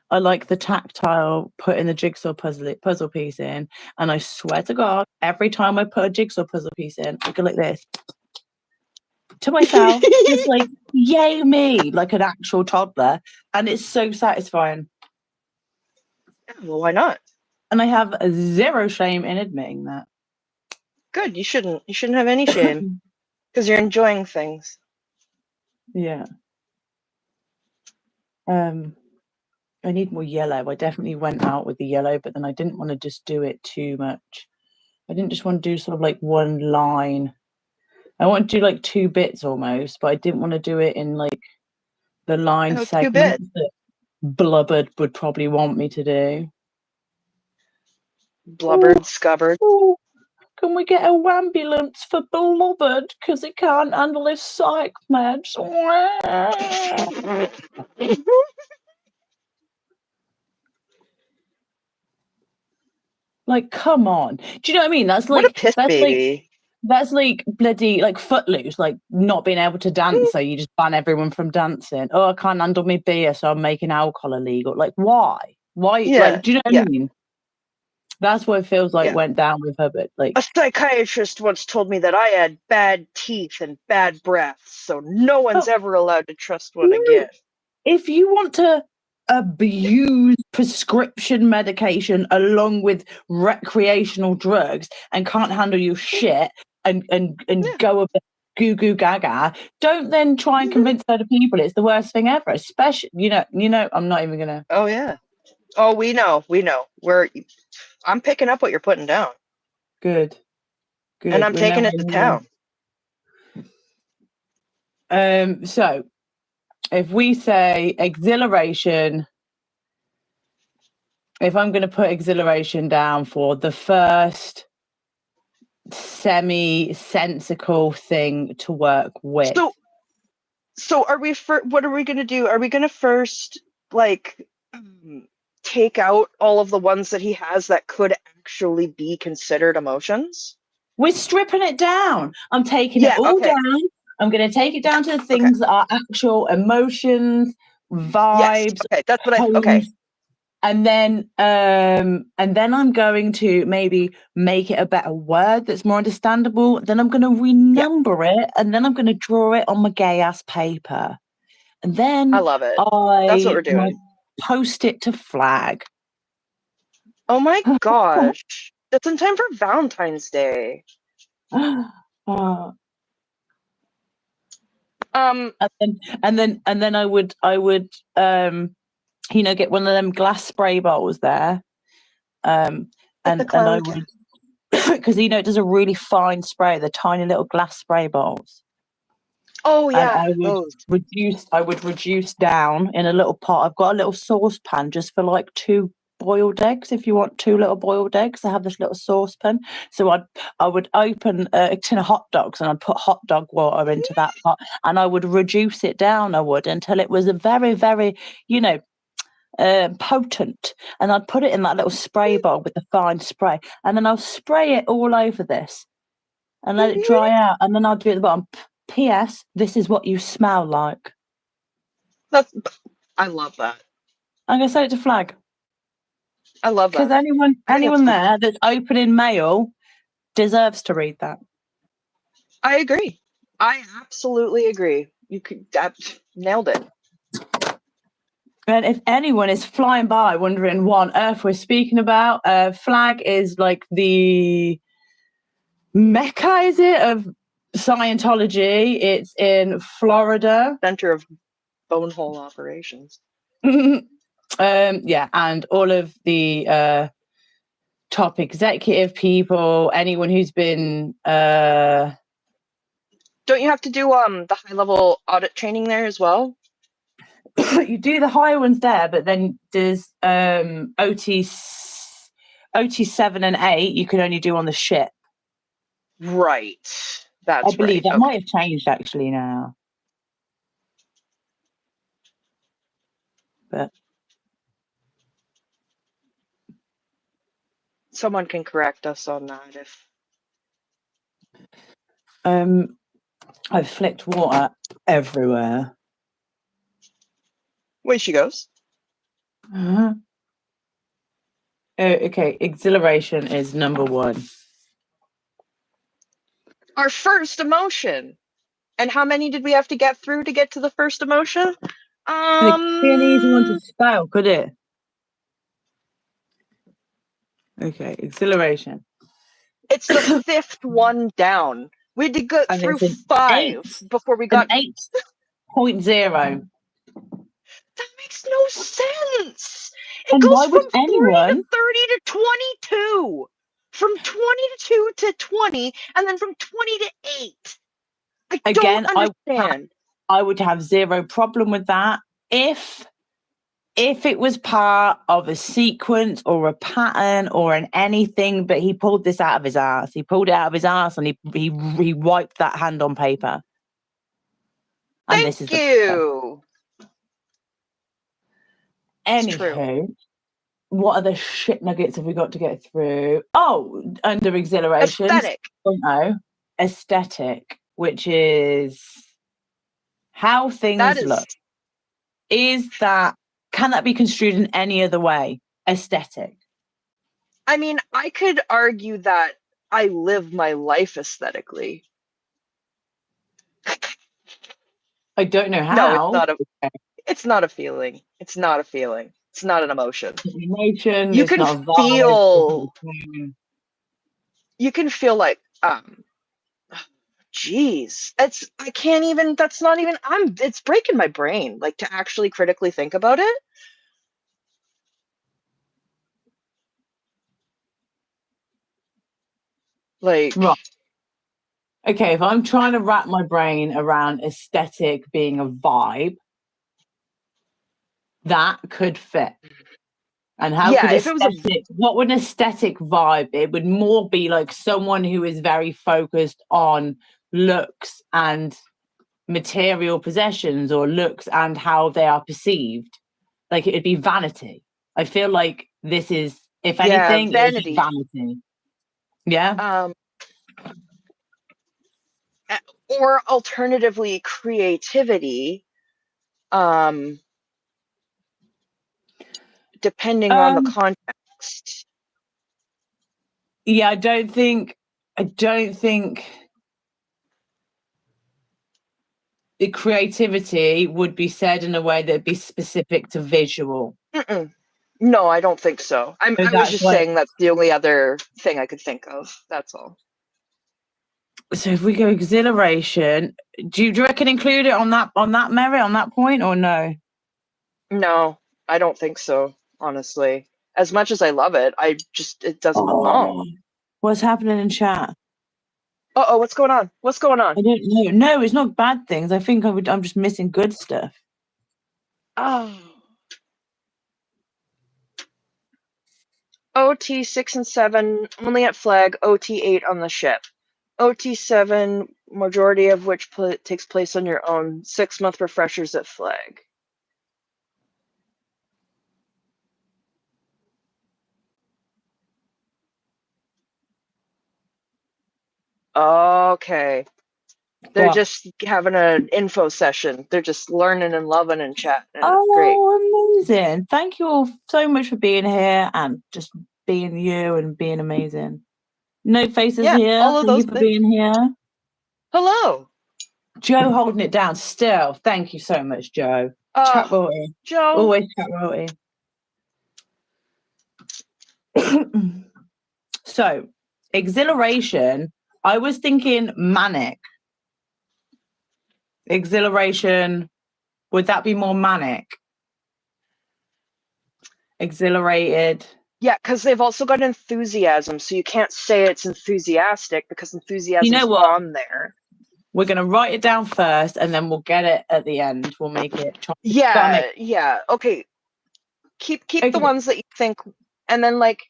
I like the tactile putting the jigsaw puzzle piece in, and I swear to God, every time I put a jigsaw puzzle piece in, I go like this to myself, just like yay me, like an actual toddler, and it's so satisfying. Well, why not? And I have zero shame in admitting that. Good. You shouldn't have any shame because you're enjoying things. Yeah. I need more yellow. I definitely went out with the yellow, but then I didn't want to just do it too much. I didn't just want to do sort of like one line. I want to do like 2 bits almost, but I didn't want to do it in like the line segments that Blubbered would probably want me to do. Blubbered, scubbered. Can we get a ambulance for Blubbered because he can't handle his psych meds? Like, come on. Do you know what I mean? That's like, what a piss baby. That's like bloody like Footloose, like not being able to dance, so you just ban everyone from dancing. Oh, I can't handle my beer, so I'm making alcohol illegal. Like, why? Like, do you know what I mean? That's what it feels like went down with her. But like, a psychiatrist once told me that I had bad teeth and bad breath, so no one's ever allowed to trust one again. If you want to abuse prescription medication along with recreational drugs and can't handle your shit and go a bit goo goo gaga, don't then try and convince other people it's the worst thing ever. Especially, you know, I'm not even gonna. Oh yeah. Oh, we know. I'm picking up what you're putting down. Good. And I'm taking it to town. So if we say exhilaration, if I'm going to put exhilaration down for the first semi-sensical thing to work with. So are we what are we going to do? Are we going to first like take out all of the ones that he has that could actually be considered emotions? We're stripping it down. I'm taking it all down. I'm going to take it down to the things that are actual emotions, vibes. Yes. Okay, that's what And then I'm going to maybe make it a better word that's more understandable. Then I'm going to renumber it, and then I'm going to draw it on my gay ass paper. And then I love it. That's what we're doing. Post it to flag. Oh my gosh. That's in time for Valentine's Day. And then I would get one of them glass spray bottles there. And I would, because it does a really fine spray, the tiny little glass spray bottles. Oh And yeah, those. I would reduce down in a little pot. I've got a little saucepan just for like 2 boiled eggs. If you want 2 little boiled eggs, I have this little saucepan. So I would open a tin of hot dogs and I'd put hot dog water into that pot, and I would reduce it down. I would, until it was a very, very, you know, potent, and I'd put it in that little spray bottle with the fine spray, and then I'll spray it all over this and let it dry out, and then I'll do it at the bottom. P.S. This is what you smell like. That's. I love that. I'm gonna send it to Flag, I love because that. anyone there that's opening mail deserves to read that. I agree. I absolutely agree. You could nailed it. And if anyone is flying by wondering what on earth we're speaking about, Flag is like the mecca, is it, of Scientology. It's in Florida. Center of bonehole operations. Yeah, and all of the top executive people, anyone who's been Don't you have to do the high level audit training there as well? you do the higher ones there, but then there's OT 7 and 8 you can only do on the ship. Right. That's I believe right. that might have changed actually now. But someone can correct us on that if I've flicked water everywhere. way she goes. Oh, okay, exhilaration is number 1. Our first emotion. And how many did we have to get through to get to the first emotion? It could be an easy one to spell, could it? Okay, exhilaration. It's the 5th one down. We had to go through 5 before we got 8.0. That makes no sense. It And goes why would from 40 anyone? to 30 to 22. From 22 to 20, and then from 20 to 8. I Again, don't understand. I would have zero problem with that if it was part of a sequence or a pattern or an anything, but he pulled this out of his ass. He pulled it out of his ass and he wiped that hand on paper. And Thank you. Anywho, what other shit nuggets have we got to get through? Oh, under exhilaration. Aesthetic. Aesthetic, which is how things look. Can that be construed in any other way? Aesthetic. I mean, I could argue that I live my life aesthetically. I don't know how. No, it's not a feeling. It's not a feeling. It's not an emotion. Emotion. You it's can not a vibe, feel. You can feel like, geez, I can't even. That's not even. It's breaking my brain. Like to actually critically think about it. Like. Right. Okay, if I'm trying to wrap my brain around aesthetic being a vibe, that could fit. And how could aesthetic, what would an aesthetic vibe? It would more be like someone who is very focused on looks and material possessions, or looks and how they are perceived. Like it'd be vanity. I feel like this is, if anything, vanity. Vanity. Yeah. Or alternatively, creativity. Depending on the context. Yeah, I don't think the creativity would be said in a way that'd be specific to visual. No, I don't think so. I was just saying that's the only other thing I could think of. That's all. So if we go exhilaration, do you reckon include it on that merit, on that point, or no? No, I don't think so, honestly. As much as I love it, it doesn't belong. What's happening in chat? Uh-oh, what's going on? What's going on? I don't know. No, it's not bad things. I think I'm just missing good stuff. Oh. OT 6 and 7 only at flag, OT 8 on the ship. OT 7, majority of which takes place on your own. 6-month refreshers at flag. Okay. They're What? just having an info session. They're just learning and loving and chatting. It's great. Oh, amazing. Thank you all so much for being here and just being you and being amazing. No faces Yeah, here. all of Thank those you for things. being here. Hello. Joe holding it down still. Thank you so much, Joe. Chat royalty. Joe. Always chat royalty. So, exhilaration. I was thinking manic. Exhilaration. Would that be more manic? Exhilarated. Yeah, because they've also got enthusiasm, so you can't say it's enthusiastic because enthusiasm's You know what? on there. We're going to write it down first and then we'll get it at the end. We'll make it. Yeah. Okay. Keep Okay. the ones that you think, and then like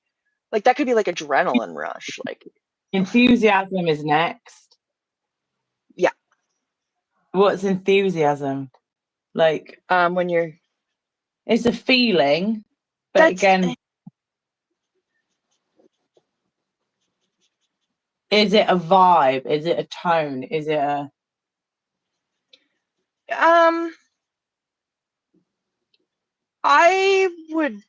that could be like adrenaline rush. Like enthusiasm is next. Yeah. What's enthusiasm? Like when you're. It's a feeling, but again, is it a vibe? Is it a tone? Is it a I would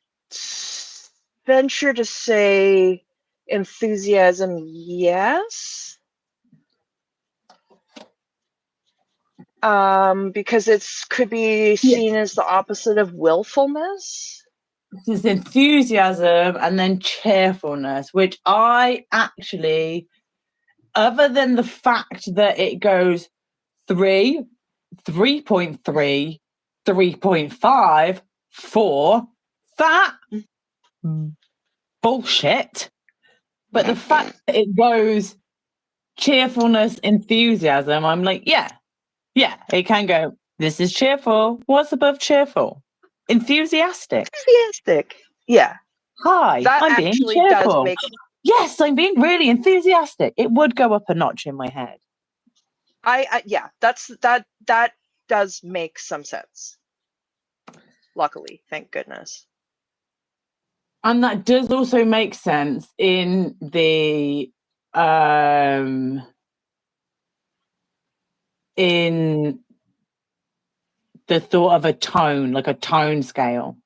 venture to say enthusiasm, yes. Because it's could be seen as the opposite of willfulness. There's enthusiasm and then cheerfulness, which I actually, other than the fact that it goes 3, 3.3, 3.5, 4, that bullshit. But the fact that it goes cheerfulness, enthusiasm, I'm like, yeah, it can go, this is cheerful. What's above cheerful? Enthusiastic. Yeah. Hi, that I'm being cheerful. Yes, I'm being really enthusiastic. It would go up a notch in my head. Yeah, that does make some sense. Luckily, thank goodness. And that does also make sense in the thought of a tone, like a tone scale.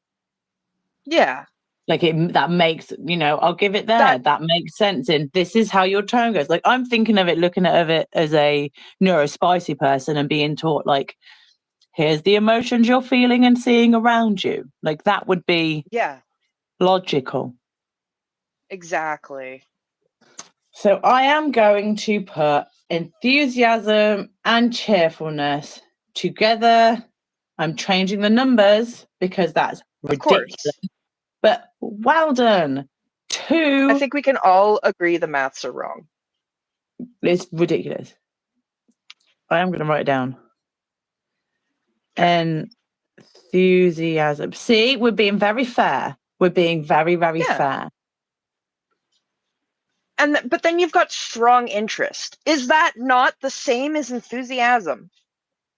Yeah. Like that makes, I'll give it there. That makes sense. And this is how your tone goes. Like I'm thinking of it, looking at it as a neurospicy person and being taught like, here's the emotions you're feeling and seeing around you. Like that would be logical. Exactly. So I am going to put enthusiasm and cheerfulness together. I'm changing the numbers because that's ridiculous. But well done. 2. I think we can all agree the maths are wrong. It's ridiculous. I am going to write it down. Enthusiasm. See, we're being very fair. We're being very, very fair. But then you've got strong interest. Is that not the same as enthusiasm?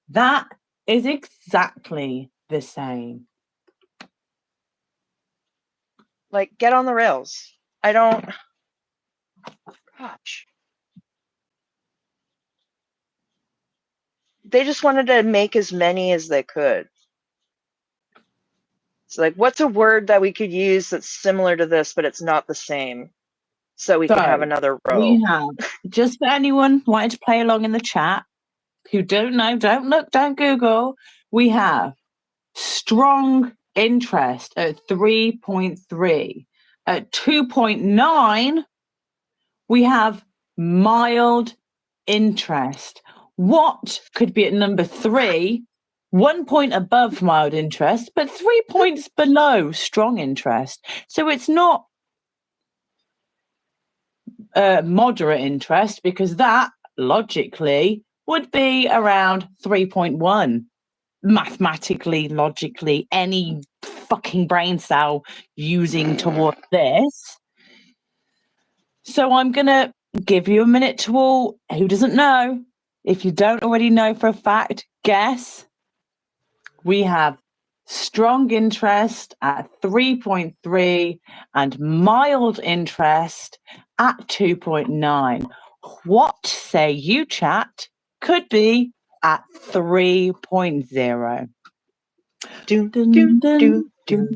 That is exactly the same. Like, get on the rails. I don't. Gosh. They just wanted to make as many as they could. So, like, what's a word that we could use that's similar to this, but it's not the same? So we can have another row. We have, just for anyone wanting to play along in the chat, who don't know, don't look, don't Google, we have strong interest at 3.3. At 2.9, we have mild interest. What could be at number 3? 1 point above mild interest, but 3 points below strong interest. So it's not moderate interest, because that logically would be around 3.1. Mathematically, logically, any fucking brain cell using towards this. So I'm going to give you a minute to all who doesn't know. If you don't already know for a fact, guess. We have strong interest at 3.3 and mild interest at 2.9. What say you, chat, could be at 3.0? Do, do, do, do, do,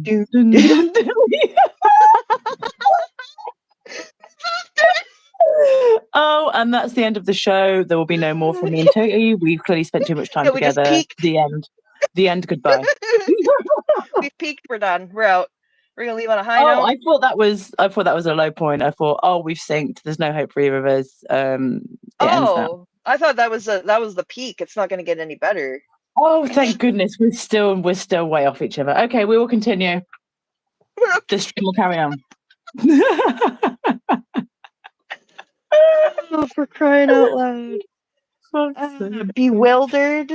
do, do. Oh, and that's the end of the show. There will be no more from me and Toti. We've clearly spent too much time Yeah, we just together. peaked. The end. The end. Goodbye. We peaked. We're done. We're out. We're gonna leave on a high note. I thought that was a low point. I thought, we've synced. There's no hope for either of us. It ends now. I thought that was the peak. It's not gonna get any better. Oh, thank goodness. We're still way off each other. Okay, we will continue. The stream will carry on. Oh, for crying out loud. Bewildered,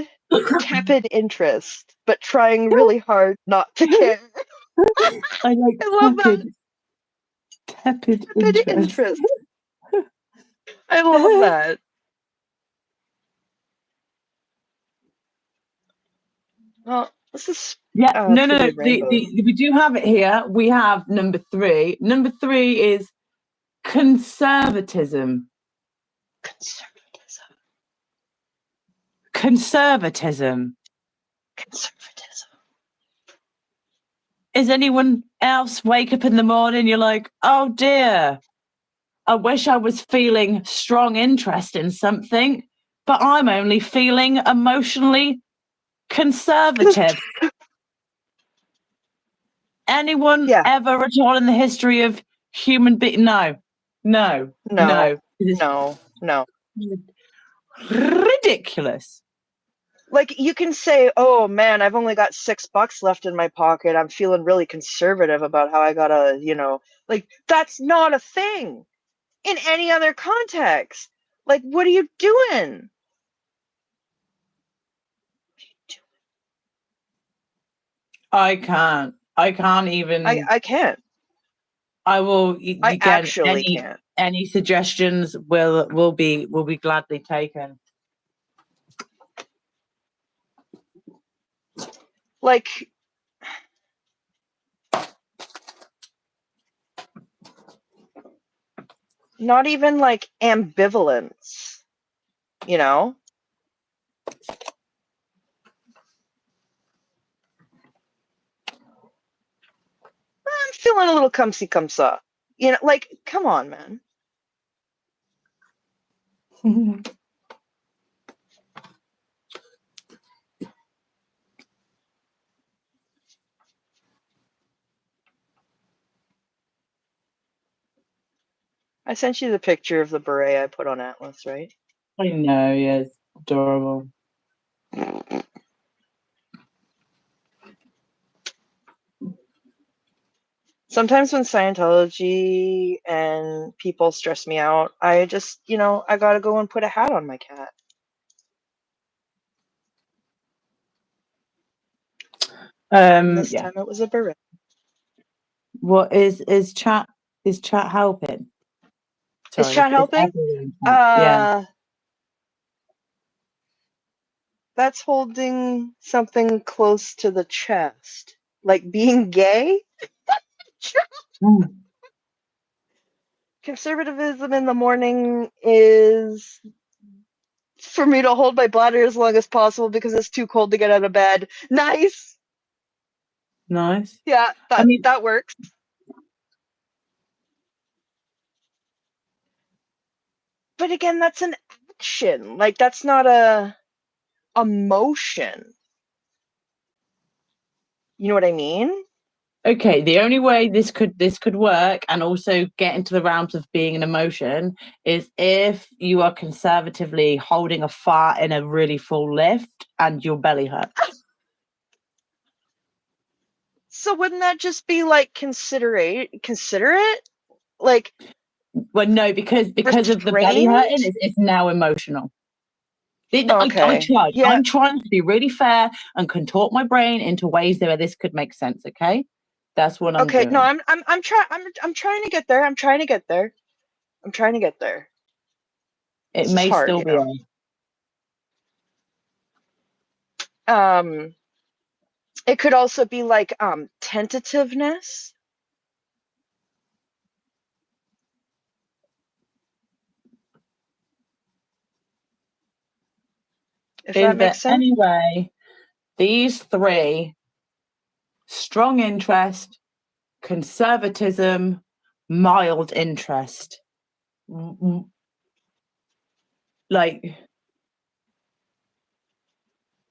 tepid interest, but trying really hard not to care. I love that. Tepid interest. I love that. Well, this is no. we do have it here. We have number 3. Number 3 is conservatism. Conservatism. Is anyone else wake up in the morning, you're like, oh dear, I wish I was feeling strong interest in something, but I'm only feeling emotionally conservative. Anyone ever at all in the history of human being? No. Ridiculous. Like, you can say, oh man, I've only got $6 left in my pocket. I'm feeling really conservative about how I gotta, like, that's not a thing in any other context. Like, what are you doing? I can't even. I can't. I will. I actually can't. Any suggestions will be gladly taken. Like, not even like ambivalence, I'm feeling a little come-see-come-saw. Like, come on, man. I sent you the picture of the beret I put on Atlas, right? I know, yeah, it's adorable. Sometimes when Scientology and people stress me out, I just, I gotta go and put a hat on my cat. This time it was a beret. What is chat helping? Sorry, is chat helping? Yeah. That's holding something close to the chest. Like being gay? Conservatism in the morning is for me to hold my bladder as long as possible because it's too cold to get out of bed. Nice. Yeah, that works. But again, that's an action. Like, that's not a emotion. You know what I mean? Okay, the only way this could work and also get into the realms of being an emotion is if you are conservatively holding a fart in a really full lift and your belly hurts. So wouldn't that just be like considerate? Like, Well, no, because of the belly Restrained? hurting, it's now emotional. I Okay. tried. Yeah. I'm trying to be really fair and contort my brain into ways where this could make sense. Okay, that's what I'm Okay. doing. No, I'm trying to get there. I'm trying to get there. I'm trying to get there. It This is may hard, still you be. know. It could also be like tentativeness. If Is that there makes sense. any way these three: strong interest, conservatism, mild interest, like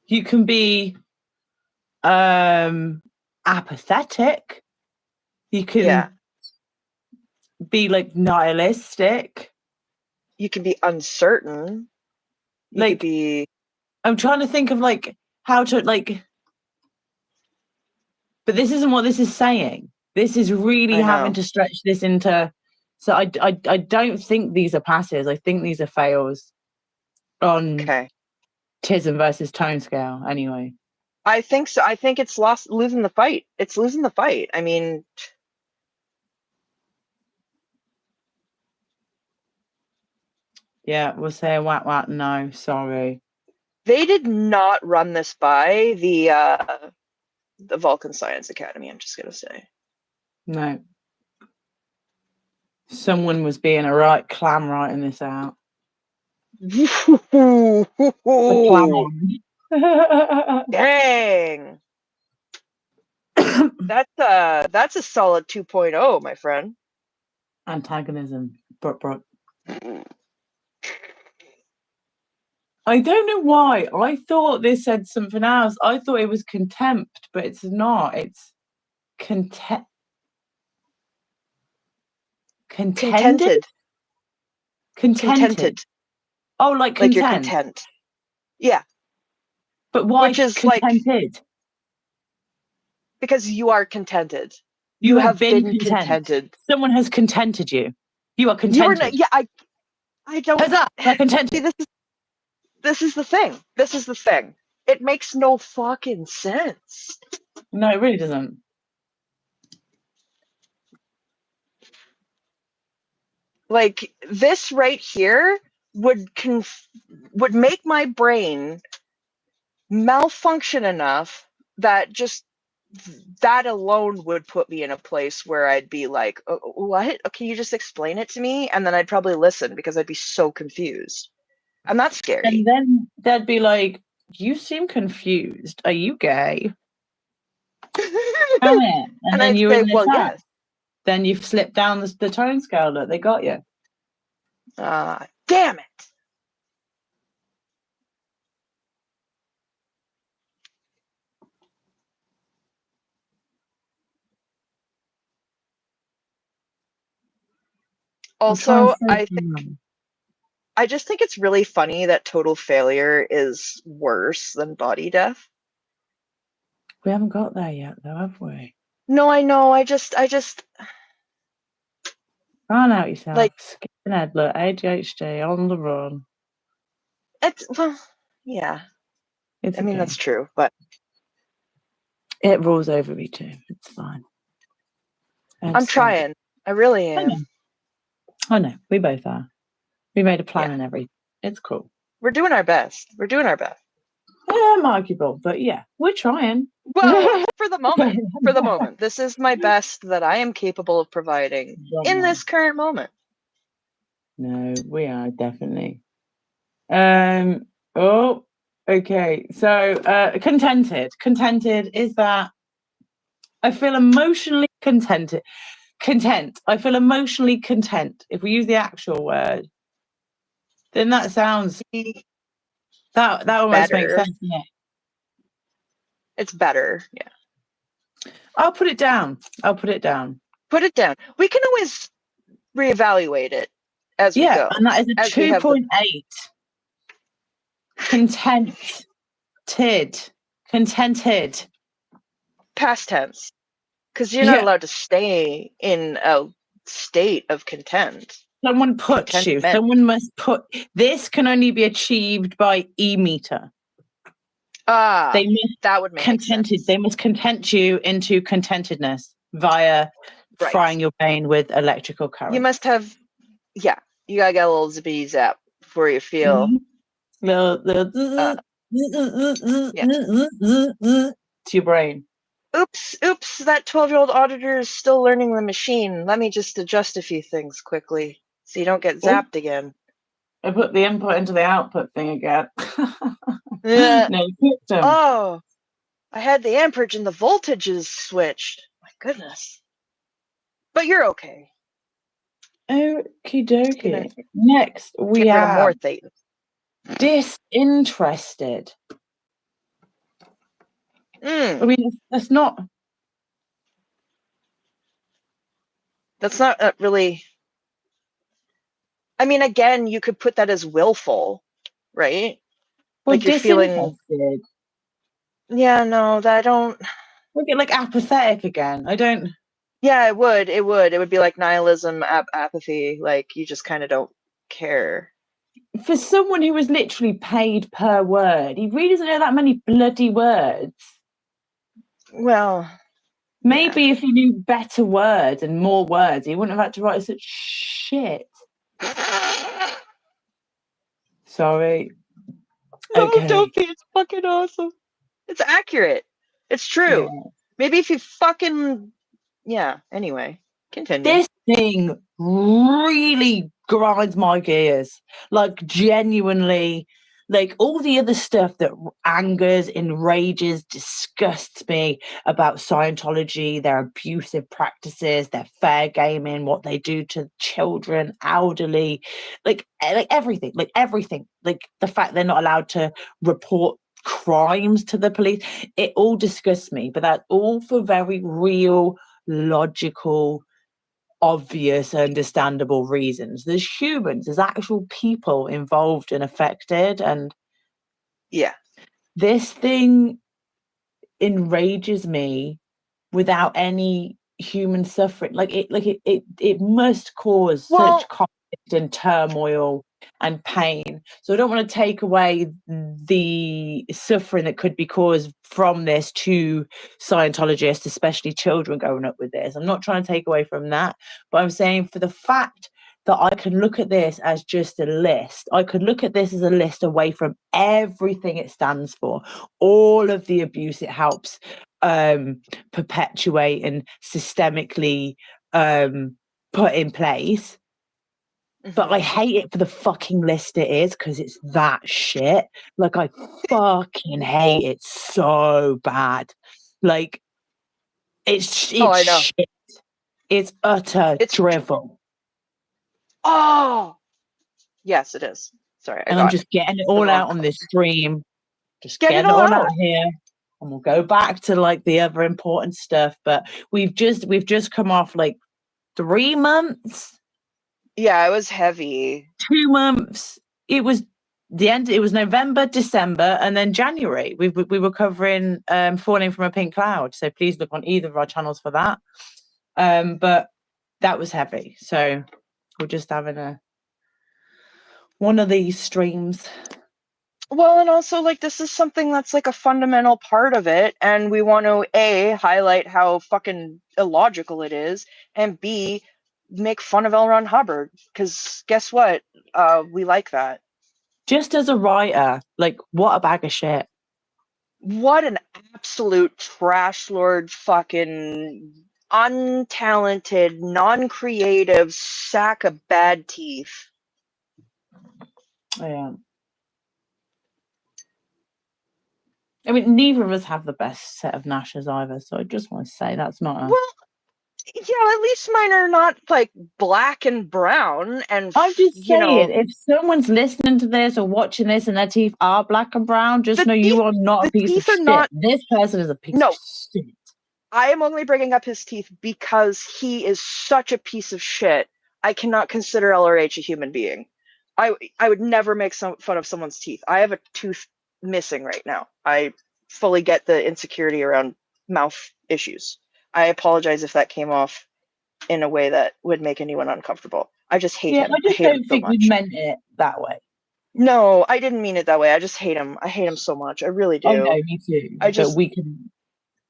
you can be apathetic, you can Yeah. be like nihilistic, You can be uncertain. You could like be. I'm trying to think of like how to like, but this isn't what this is saying. This is really I having know. to stretch this into. So I don't think these are passes. I think these are fails on Okay. Tism versus tone scale. Anyway, I think so. I think it's losing the fight. It's losing the fight. I mean, yeah, we'll say whack whack. No, sorry. they did not run this by the Vulcan Science Academy. I'm just gonna say. No, someone was being a right clam writing this out. The clam. Dang. That's a solid 2.0, my friend. Antagonism. I don't know why. I thought this said something else. I thought it was contempt, but it's not. It's content. Contended? Contented. Contented. Oh, like Like you're content. content. Yeah. But why Which is like contented? because you are contented. You You have have been been content. contented. Someone has contented you. You are You are not. contented. Yeah. I don't. Huzzah! They're See, contented. this is the thing. This is the thing. It makes no fucking sense. No, it really doesn't. Like this right here would would make my brain malfunction enough that just that alone would put me in a place where I'd be like, what? Can you just explain it to me? And then I'd probably listen because I'd be so confused. And that's scary. And then they'd be like, you seem confused. Are you gay? Damn it. And And then I'd you're say, in the well, chat. yes. Then you've slipped down the tone scale. Look, they got you. Damn it. Also, I just think it's really funny that total failure is worse than body death. We haven't got there yet, though, have we? No, I know. I just Run out yourself. like Skipping head, look, ADHD on the run. it's well, yeah. It's I mean okay. that's true, but It rolls over me too. It's fine. I'm trying. I really am. I know. We both are. We made a plan Yeah. and everything. It's cool. We're doing our best. We're doing our best. Arguable, but yeah, we're trying. Well, for the moment, this is my best that I am capable of providing in this current moment. No, we are definitely. Oh, okay. So, contented. Contented is that I feel emotionally contented. Content. I feel emotionally content. If we use the actual word, then that sounds that almost makes Better. sense, doesn't it? It's better. Yeah. I'll put it down. I'll put it down. Put it down. We can always reevaluate it as we go. And that is a as we have 2.8. Contented. past tense. Because you're not allowed to stay in a state of content. Someone puts you. Contentment. Someone must put. This can only be achieved by e-meter. They must that would make contented. sense. They must content you into contentedness via Right. frying your brain with electrical current. You must have, yeah. You gotta get a little zippity zap before you feel. Little to your brain. Oops, that 12-year-old auditor is still learning the machine. Let me just adjust a few things quickly so you don't get zapped again. I put the input into the output thing again. Yeah. No, you them. Oh, I had the amperage and the voltages switched. My goodness. But you're okay. Okie dokie. Next, we Get rid of more have things. disinterested. I mean, that's not really. I mean, again, you could put that as willful, right? well, like you're disinterested. feeling. Yeah, no, that I don't. Look at like apathetic again. I don't. Yeah, it would. It would be like nihilism, apathy. Like you just kind of don't care. For someone who was literally paid per word, he really doesn't know that many bloody words. Well, maybe if he knew better words and more words, he wouldn't have had to write such shit. Sorry. No, okay. don't be. It's fucking awesome. It's accurate. It's true. Yeah. Maybe if you fucking. Yeah, anyway. Continue. This thing really grinds my gears. Like, genuinely. Like, all the other stuff that angers, enrages, disgusts me about Scientology, their abusive practices, their fair gaming, what they do to children, elderly, like everything, like the fact they're not allowed to report crimes to the police. It all disgusts me, but that's all for very real, logical, obvious, understandable reasons. There's humans, there's actual people involved and affected, and yeah, this thing enrages me without any human suffering. It must cause such conflict and turmoil and pain. So I don't want to take away the suffering that could be caused from this to Scientologists, especially children growing up with this. I'm not trying to take away from that, but I'm saying for the fact that I can look at this as just a list. I could look at this as a list away from everything it stands for, all of the abuse it helps perpetuate and systemically put in place. But I hate it for the fucking list it is, because it's that shit. Like, I fucking hate it so bad. Like, it's I know. shit. It's utter drivel. Oh, yes, it is. Sorry, I'm just getting it all out on this stream. Just getting it all out here. And we'll go back to like the other important stuff. But we've just come off like 3 months. Yeah, it was heavy. 2 months. It was the end. It was November, December, and then January. We were covering Falling from a Pink Cloud. So please look on either of our channels for that. But that was heavy. So we're just having one of these streams. Well, and also, like, this is something that's like a fundamental part of it, and we want to A, highlight how fucking illogical it is, and B, make fun of L. Ron Hubbard, because guess what? We like that. Just as a writer, like, what a bag of shit. What an absolute trash lord, fucking untalented, non-creative sack of bad teeth. Yeah. I mean, neither of us have the best set of gnashes either, so I just want to say that's not a... Well, yeah, at least mine are not like black and brown. And I'm just saying, if someone's listening to this or watching this and their teeth are black and brown, just know you are not a piece of shit. This person is a piece of shit. I am only bringing up his teeth because he is such a piece of shit. I cannot consider LRH a human being. I would never make fun of someone's teeth. I have a tooth missing right now. I fully get the insecurity around mouth issues. I apologize if that came off in a way that would make anyone uncomfortable. I just hate Yeah, him. I I just hate him don't so think you much. meant it that way. No, I didn't mean it that way. I just hate him. I hate him so much. I really Oh do. no, me too. I But just, we can,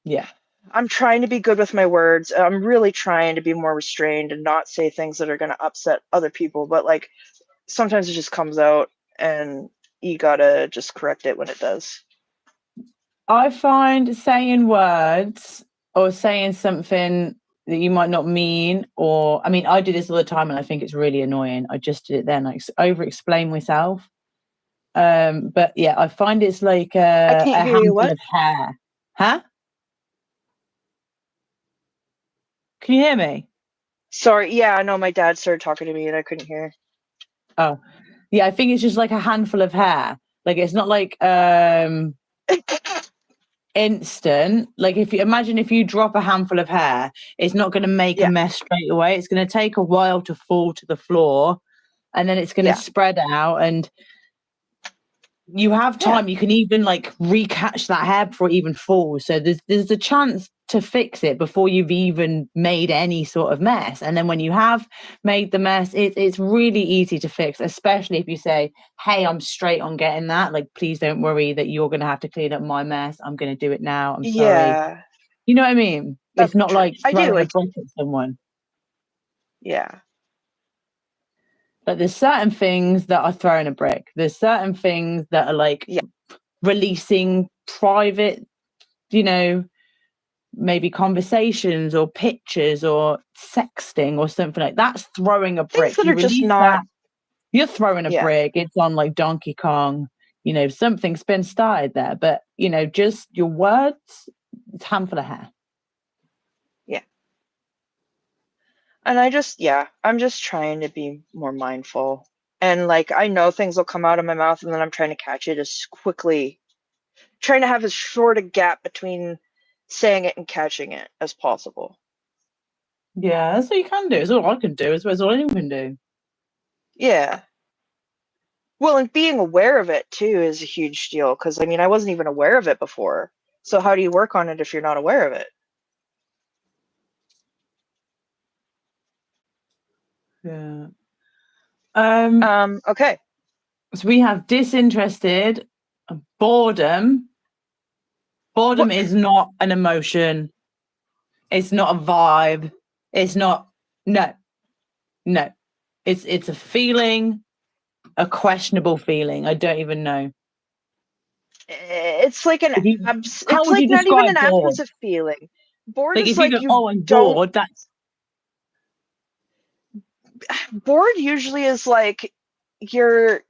yeah. I'm trying to be good with my words. I'm really trying to be more restrained and not say things that are going to upset other people. But like sometimes it just comes out and you gotta just correct it when it does. I find saying words or saying something that you might not mean, or I mean, I do this all the time, and I think it's really annoying. I just did it then. I over-explain myself. But yeah, I find it's like I a can't hear you. handful What? of hair. Huh? Can you hear me? Sorry. Yeah, no, my dad started talking to me and I couldn't hear. Oh, yeah. I think it's just like a handful of hair. Like it's not like instant. Like if you imagine if you drop a handful of hair, it's not going to make a Yeah, mess straight away. It's going to take a while to fall to the floor, and then it's going to yeah, spread out, and you have yeah, time. You can even like recatch that hair before it even falls. So there's a chance to fix it before you've even made any sort of mess. And then when you have made the mess, it's really easy to fix, especially if you say, hey, I'm straight on getting that. Like, please don't worry that you're going to have to clean up my mess. I'm going to do it now. I'm sorry. yeah. You know what I mean? It's That's not true. like I do. throwing a It's brick at someone. yeah, But there's certain things that are throwing a brick. There's certain things that are like yeah. releasing private, you know, maybe conversations or pictures or sexting or something like that's throwing a Things brick. that You are just release not. that, you're throwing a Yeah, brick. It's on like Donkey Kong. You know, something's been started there. But you know, just your words, it's a handful of hair. yeah. And I'm just trying to be more mindful. And like I know things will come out of my mouth and then I'm trying to catch it as quickly, trying to have as short a gap between saying it and catching it as possible. Yeah, that's what you can do. It's all I can do. It's all anyone can do. Yeah. Well, and being aware of it too is a huge deal because I mean, I wasn't even aware of it before. So how do you work on it if you're not aware of it? Yeah. Okay. So we have disinterested, boredom. Boredom What is not an emotion. It's not a vibe. It's not. No, no. It's a feeling, a questionable feeling. I don't even know. it's like an If you, how it's would like you not even describe an bored? absence of feeling. Bored Like is if you like go, you oh, I'm don't bored. That's bored usually is like you're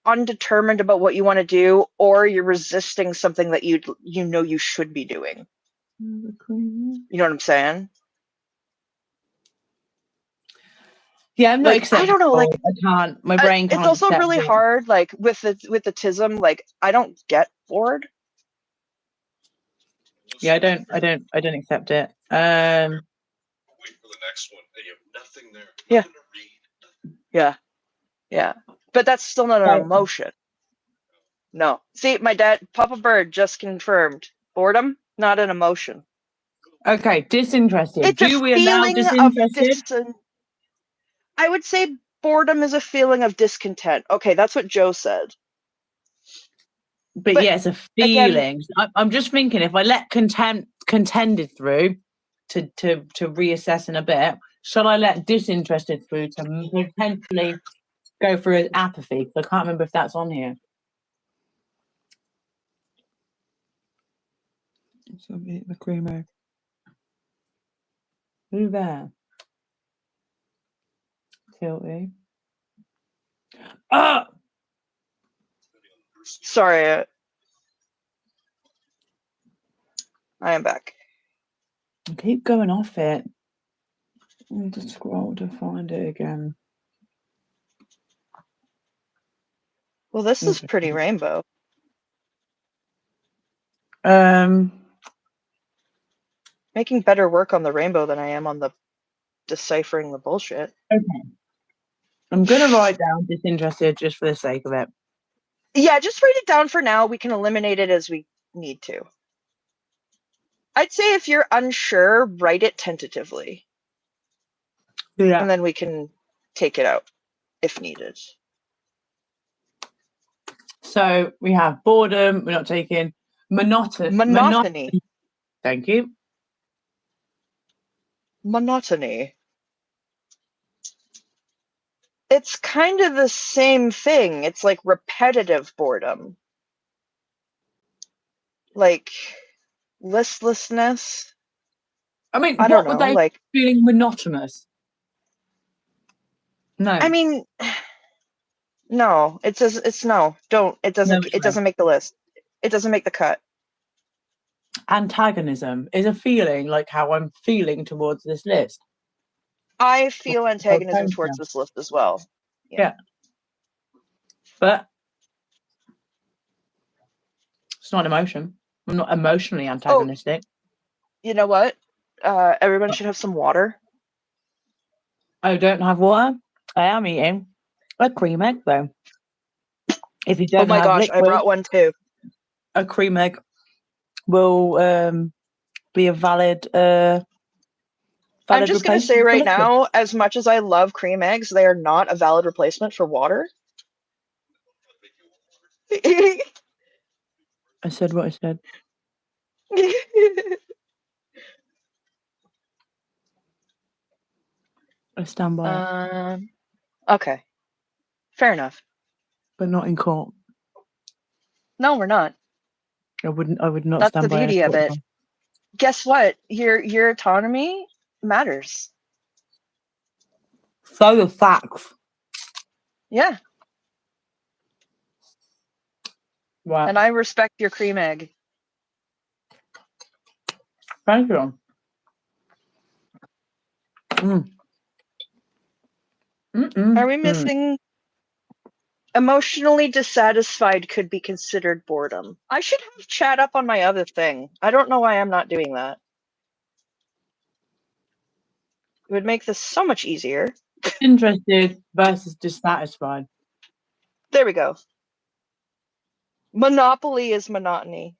undetermined about what you want to do or you're resisting something that you know you should be doing. You know what I'm saying? yeah. I'm not Like I accepting don't know, like bored. I can't. My brain it's can't also accept really it. hard like with the tism like I don't get bored. Yeah, I don't accept it. Wait for the next one, and you have nothing there. Yeah. Nothing to read. Yeah. Yeah. But that's still not an Right. emotion. No. See, my dad, Papa Bird just confirmed. Boredom, not an emotion. Okay, disinterested. It's a Do we allow feeling of disinterested? I would say boredom is a feeling of discontent. Okay, that's what Joe said. But But yeah, it's a again, feeling. I'm just thinking if I let contended through to reassess in a bit, shall I let disinterested through to potentially go through apathy? 'Cause I can't remember if that's on here. So the creamer. Who there? Tilty. Ah! sorry, I am back. I keep going off it. I'll just scroll to find it again. Well, this is pretty rainbow. Making better work on the rainbow than I am on the deciphering the bullshit. Okay. I'm gonna write down disinterested just for the sake of it. Yeah, just write it down for now. We can eliminate it as we need to. I'd say if you're unsure, write it tentatively. Yeah. And then we can take it out if needed. So we have boredom. We're not taking Monotony. Thank you. Monotony. It's kind of the same thing. It's like repetitive boredom. Like listlessness. I mean, I don't what know. were they Like, feeling monotonous? No. I mean, no. It says it's no. Don't. It doesn't. No, it's It not. doesn't make the list. It doesn't make the cut. Antagonism is a feeling like how I'm feeling towards this list. I feel antagonism tone towards now. this list as well. Yeah. But it's not emotion. I'm not emotionally antagonistic. You know what? Everyone should have some water. I don't have water. I am eating a cream egg though. If you don't Oh my have gosh, I liquid, brought one too. a cream egg will be a valid I'm just going to say replacement for right liquid. now, as much as I love cream eggs, they are not a valid replacement for water. I said what I said. I stand by it, Okay. Fair enough. but not in court. No, we're not. I would not That's stand the by beauty a of court it. Guess what? Your autonomy matters. So the facts. Yeah. Right. And I respect your cream egg. Thank you. Are we missing? Emotionally dissatisfied could be considered boredom. I should have chat up on my other thing. I don't know why I'm not doing that. It would make this so much easier. Interested versus dissatisfied. There we go. Monopoly is monotony.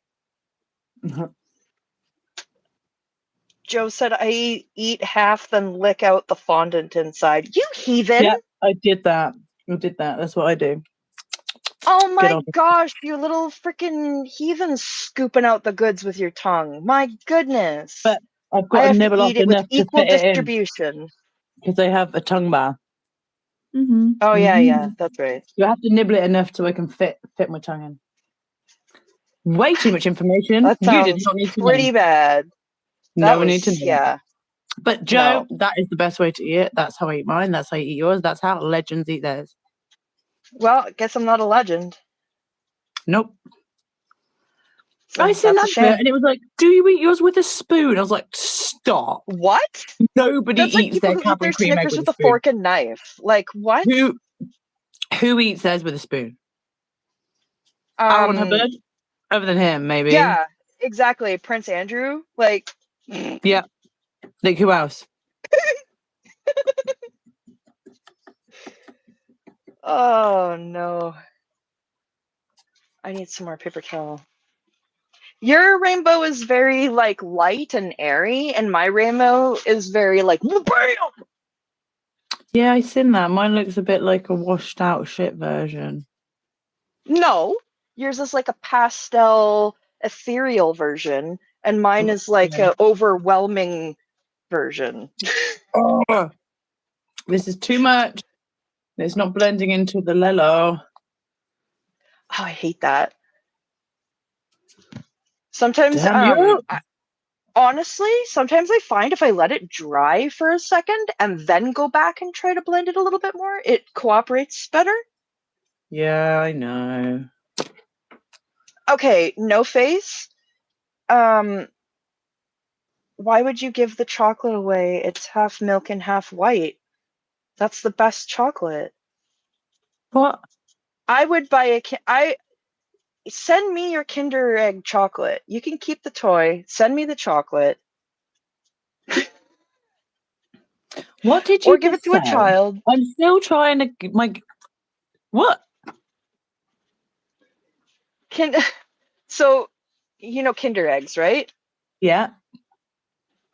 Joe said, I eat half, then lick out the fondant inside. You heathen! Yeah, I did that. That's what I do. Oh my gosh, you little freaking heathen scooping out the goods with your tongue. My goodness. But I've I got to have to nibble off eat it with enough to equal fit it in distribution. because they have a tongue bar. Oh yeah, that's right. You have to nibble it enough so I can fit my tongue in. Way too much information. That You did sounds not need to pretty know. bad. No one need to know. Yeah. But Joe, that is the best way to eat it. That's how I eat mine. That's how you eat yours. That's how legends eat theirs. Well, I guess I'm not a legend. Nope. So I seen that's that bit and it was like, do you eat yours with a spoon? I was like, stop. What? Nobody That's like eats people their who eat their Cadbury cream egg Snickers with with a a spoon. fork and knife. Like, what? Who eats theirs with a spoon? Aaron Hubbard? Other than him, maybe. Yeah, exactly. Prince Andrew. Like, yeah. Like, who else? Oh no. I need some more paper towel. Your rainbow is very like light and airy, and my rainbow is very like bam! Yeah, I seen that. Mine looks a bit like a washed out shit version. No. Yours is like a pastel ethereal version, and mine is like an overwhelming version. Oh, this is too much. It's not blending into the Lelo. Oh, I hate that. Sometimes, honestly, sometimes I find if I let it dry for a second and then go back and try to blend it a little bit more, it cooperates better. Yeah, I know. Okay, no face. Why would you give the chocolate away? It's half milk and half white. That's the best chocolate. What? I would buy send me your Kinder Egg chocolate. You can keep the toy. Send me the chocolate. What did you Or give it to say? a child. I'm still trying to what? So, you know Kinder Eggs, right? Yeah.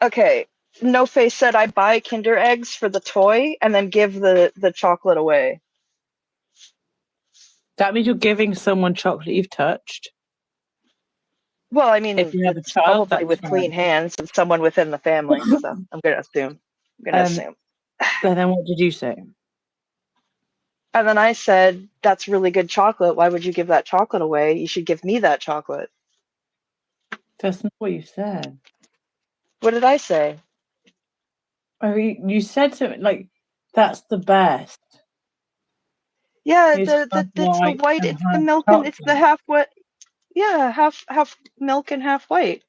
Okay. No Face said I buy Kinder eggs for the toy and then give the chocolate away. That means you're giving someone chocolate you've touched. Well, I mean, If you have a it's child, probably that's with clean hands of someone within the family. So I'm gonna assume. So then what did you say? And then I said, "That's really good chocolate. Why would you give that chocolate away? You should give me that chocolate." That's not what you said. What did I say? Oh, you said something like, "That's the best." Yeah, It's half it's the white. and It's the half milk and it's the chocolate. half what? Yeah, half milk and half white.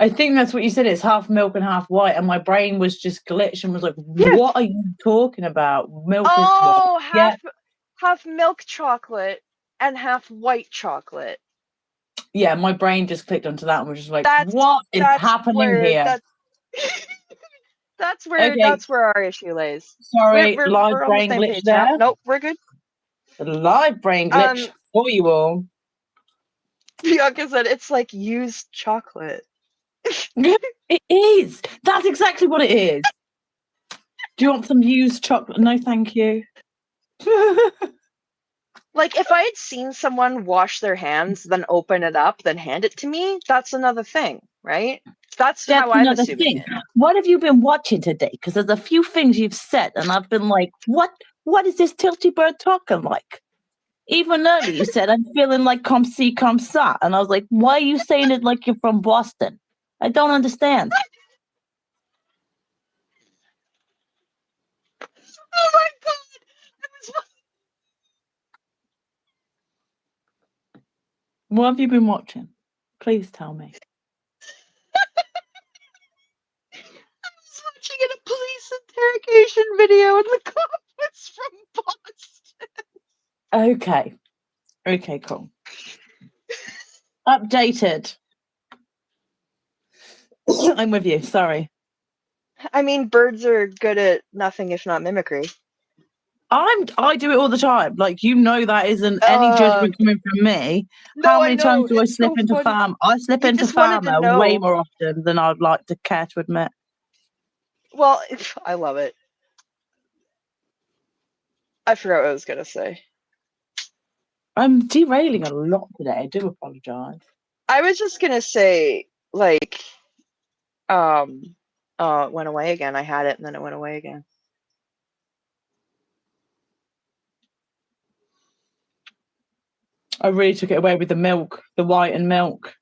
I think that's what you said. It's half milk and half white, and my brain was just glitched and was like, Yeah. "What are you talking about? Milk is white." Oh, Yeah, half milk chocolate and half white chocolate. yeah. My brain just clicked onto that and was just like, That's "What is happening where here?" Okay, that's where our issue lays. sorry, live We're on the brain same glitch page now. there. Nope, we're good. The live brain glitch for you all. Bianca said it's like used chocolate. It is. That's exactly what it is. Do you want some used chocolate? No, thank you. Like if I had seen someone wash their hands, then open it up, then hand it to me, that's another thing, right? That's how That's I'm another assuming thing. it. What have you been watching today? Because there's a few things you've said, and I've been like, what is this tilty bird talking like? Even earlier, you said, I'm feeling like come see, come sa. And I was like, why are you saying it like you're from Boston? I don't understand. Oh my god! What have you been watching? Please tell me. I was watching a police interrogation video and the cop was from Boston. Okay. Okay, cool. Updated. I'm with you. Sorry. I mean, birds are good at nothing if not mimicry. I do it all the time. Like, you know, that isn't any judgment coming from me. No, How I many know. times do I It's slip so into funny. farm? I slip You into just wanted to farmer way know. more often than I'd like to care to admit. Well, I love it. I forgot what I was gonna say. I'm derailing a lot today. I do apologise. I was just gonna say, like, it went away again. I had it and then it went away again. I really took it away with the milk, the white and milk.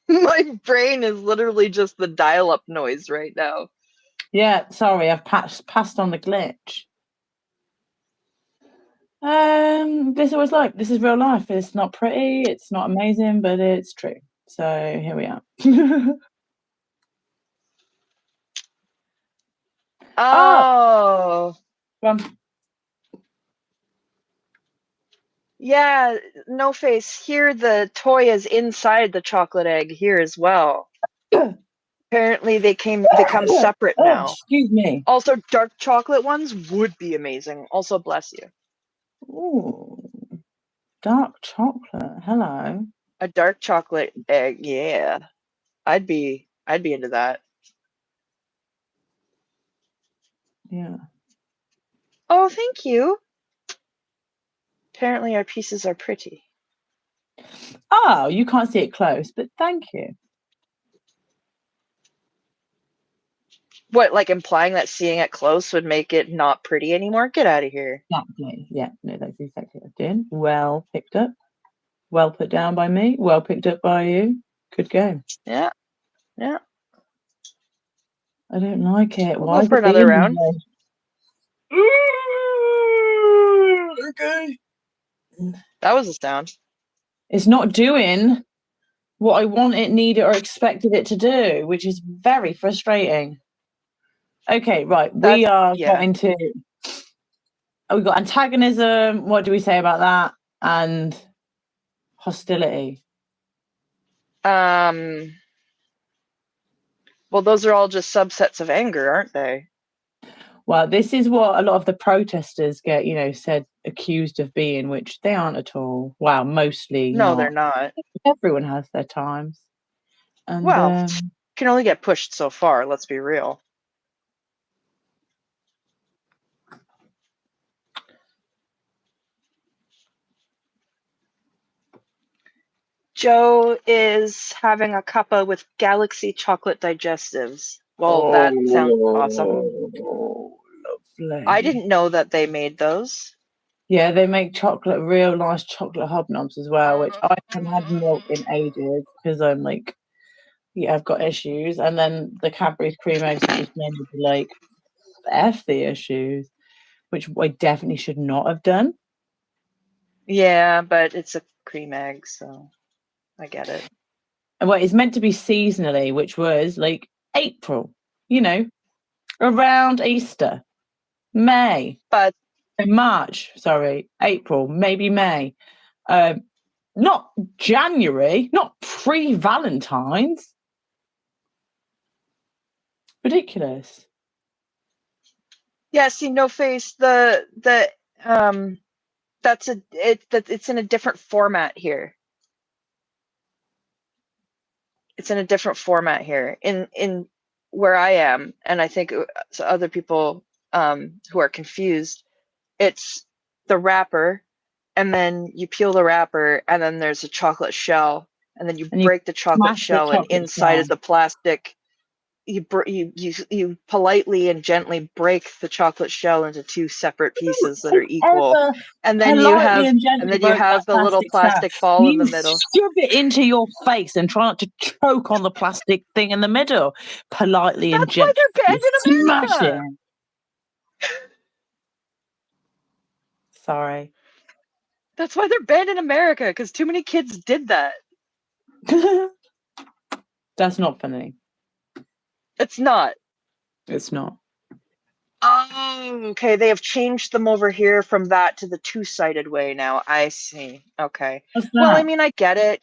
My brain is literally just the dial-up noise right now. Yeah, sorry, I've passed on the glitch. This was like, this is real life. It's not pretty, it's not amazing, but it's true. So here we are. Oh. Well, Yeah, No Face. Here the toy is inside the chocolate egg here as well. Apparently they come separate now. excuse me. Also, dark chocolate ones would be amazing. Also, bless you. Ooh, dark chocolate. Hello. A dark chocolate egg, yeah. I'd be into that. Yeah. Oh, thank you. Apparently our pieces are pretty. Oh, you can't see it close, but thank you. What, like implying that seeing it close would make it not pretty anymore? Get out of here. Exactly. Yeah, no, that's exactly what I did. Well picked up. Well put down by me. Well picked up by you. Good game. Yeah. Yeah. I don't like it. We'll Why go is for it another being round. okay. That was a sound. It's not doing what I want it, needed, or expected it to do, which is very frustrating. Okay, right. We are getting to. We've got antagonism. What do we say about that? And hostility. Well, those are all just subsets of anger, aren't they? Well, this is what a lot of the protesters get, said accused of being, which they aren't at all. Wow, mostly No, not. they're not. Everyone has their times. And Well, can only get pushed so far. Let's be real. Joe is having a cuppa with Galaxy chocolate digestives. Well, that sounds awesome. Lovely. I didn't know that they made those. Yeah, they make real nice chocolate hobnobs as well, which I haven't had milk in ages because I'm like, yeah, I've got issues. And then the Cadbury's cream eggs have just made me be like, F the issues, which I definitely should not have done. Yeah, but it's a cream egg, so I get it. And well, it's meant to be seasonally, which was like April, around Easter, May. But March, sorry, April, maybe May. Not January, not pre-Valentine's. Ridiculous. yeah, see, no face. It's in a different format here. It's in a different format here in where I am, and I think so other people who are confused. It's the wrapper, and then you peel the wrapper, and then there's a chocolate shell, and then you break the chocolate shell, and inside is the plastic. You politely and gently break the chocolate shell into two separate pieces that are equal, and then you have the little plastic ball in the middle. Shove it into your face and try not to choke on the plastic thing in the middle. Politely and gently. That's why they're banned in America. Smash it. Sorry. That's why they're banned in America, because too many kids did that. That's not funny. It's not. It's not. Oh, okay. They have changed them over here from that to the two-sided way now. I see. Okay. Well, I mean, I get it.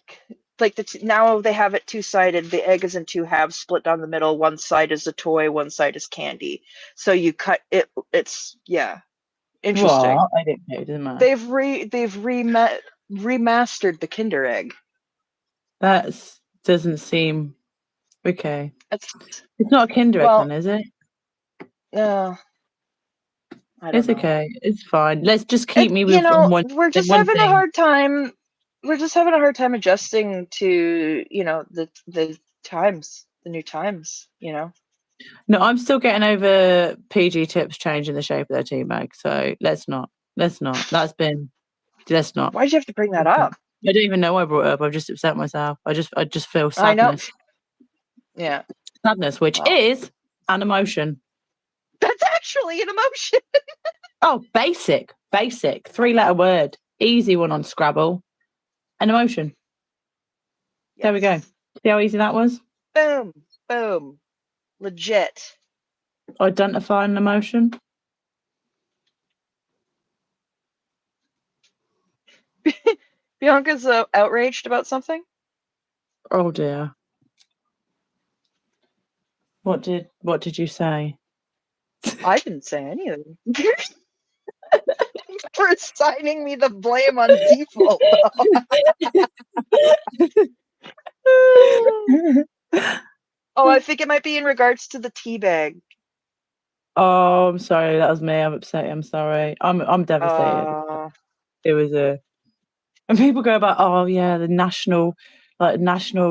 Like now they have it two-sided. The egg is in two halves, split down the middle. One side is a toy, one side is candy. So you cut it. It's interesting. What? I didn't know. It doesn't matter. They've remastered the Kinder Egg. That doesn't seem okay. It's not a Kinder Egg, then, is it? No. It's okay. It's fine. Let's just keep me with one. We're just having a hard time. We're just having a hard time adjusting to the times, the new times. No, I'm still getting over PG Tips changing the shape of their tea bag. So let's not. Let's not. Let's not. Why'd you have to bring that up? I don't even know I brought it up. I've just upset myself. I just feel sadness. I know. Yeah. Sadness, which is an emotion. That's actually an emotion. Oh, basic. 3-letter word. Easy one on Scrabble. An emotion. Yes. There we go. See how easy that was? Boom. Boom. Legit. Identify an emotion. Bianca's outraged about something. Oh dear. What did you say? I didn't say anything. Thanks for assigning me the blame on default. Oh, I think it might be in regards to the tea bag. Oh, I'm sorry. That was me. I'm upset. I'm sorry. I'm devastated. It was and people go about, oh yeah, the national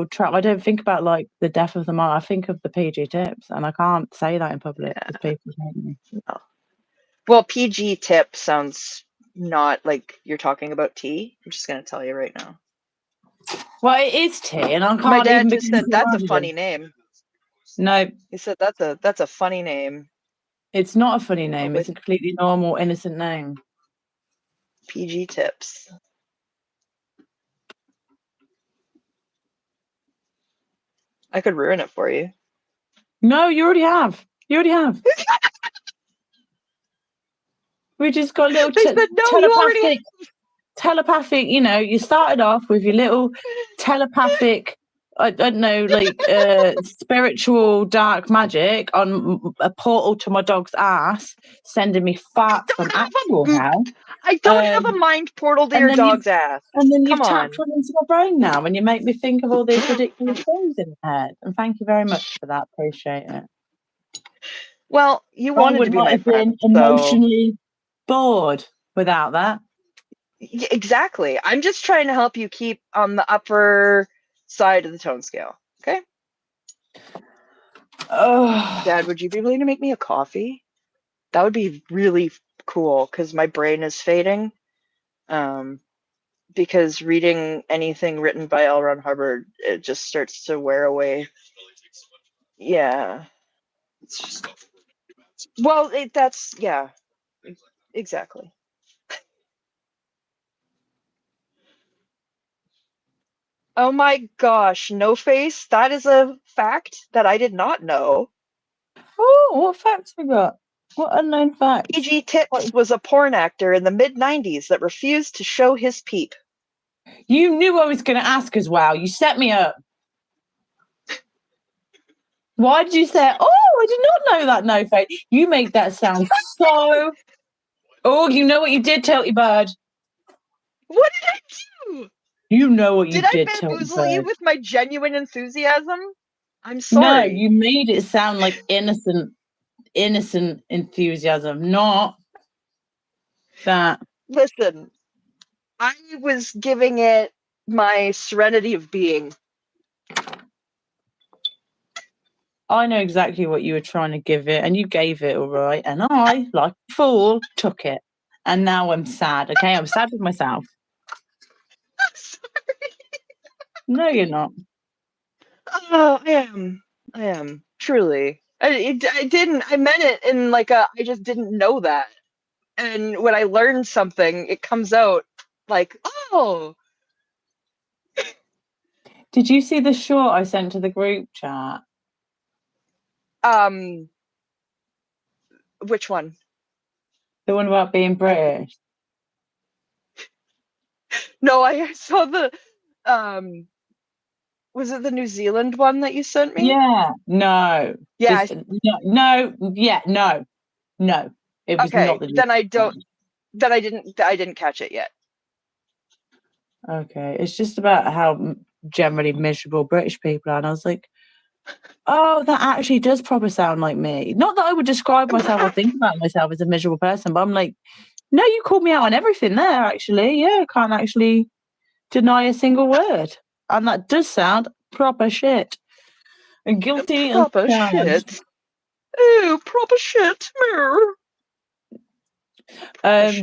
trap. I don't think about like the death of the man. I think of the PG Tips, and I can't say that in public because people hate me. No. Well, PG Tip sounds not like you're talking about tea. I'm just gonna tell you right now. Well, it is tea, and I can't. My dad just said that's a funny name. No, he said that's a funny name. It's not a funny name. It's a completely normal, innocent name. PG Tips. I could ruin it for you. No, you already have. We just got a little telepathic. You started off with your little telepathic I don't know, like spiritual dark magic on a portal to my dog's ass, sending me farts from actual hell. I don't have a mind portal to and your then you've- dog's ass. And then Come you've on. tapped one into my brain now, and you make me think of all these ridiculous things in my head. And thank you very much for that. Appreciate it. Well, you I wanted would to be not my have friend, been emotionally bored without that. Exactly. I'm just trying to help you keep on the upper side of the tone scale. Okay? Oh, Dad, would you be willing to make me a coffee? That would be really cool because my brain is fading. Because reading anything written by L. Ron Hubbard, it just starts to wear away. Yeah. It's just stuff. Well, that's, yeah, exactly. Oh my gosh, No Face, that is a fact that I did not know. oh, what facts we got? What unknown facts? E.G. Tips was a porn actor in the mid-90s that refused to show his peep. You knew I was going to ask as well. You set me up. Why did you say, oh, I did not know that, No Face? You make that sound so... Oh, you know what you did, Tilty Bird. What did I do? You know what you Did I did, Tilty bamboozle you Bird. with my genuine enthusiasm? I'm No, sorry. you made it sound like innocent enthusiasm, not that. Listen, I was giving it my serenity of being. I know exactly what you were trying to give it, and you gave it all right. And I, like a fool, took it. And now I'm sad, okay? I'm sad with myself. Sorry. No, you're not. Oh, I am. Truly. I meant it in like I just didn't know that. And when I learn something, it comes out like, oh. Did you see the short I sent to the group chat? Which one? The one about being British? No, I saw the, was it the New Zealand one that you sent me? Yeah. No. Yeah. No. It was Okay, not the then I didn't catch it yet. Okay. It's just about how generally miserable British people are. And I was like, oh, that actually does proper sound like me. Not that I would describe myself or think about myself as a miserable person, but I'm like, no, you called me out on everything there, actually. Yeah, I can't actually deny a single word. And that does sound proper shit. And guilty as Proper charged. shit. Ew, proper shit. Mirror.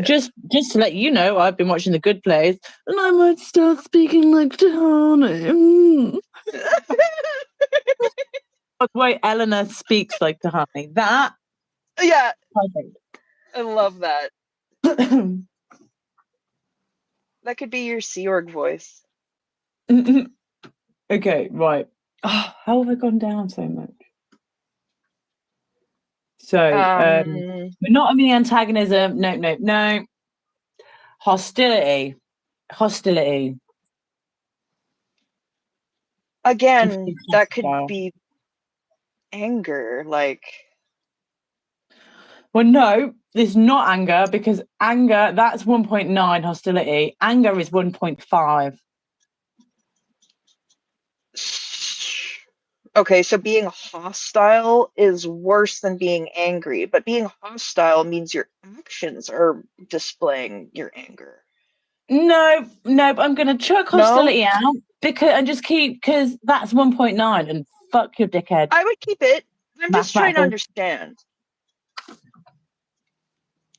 Just to let you know, I've been watching The Good Place, and I might start speaking like Tahani. The way Eleanor speaks like Tahani. That. Yeah. Perfect. I love that. That could be your Sea Org voice. Okay, right. Oh, how have I gone down so much? So, monotony, antagonism. No. Hostility. Again, that could be anger, like. Well, no, it's not anger, because anger, that's 1.9 hostility. Anger is 1.5. Okay, so being hostile is worse than being angry, but being hostile means your actions are displaying your anger. No, I'm going to chuck hostility out and just keep, because that's 1.9, and fuck your dickhead. I would keep it. I'm just trying to understand.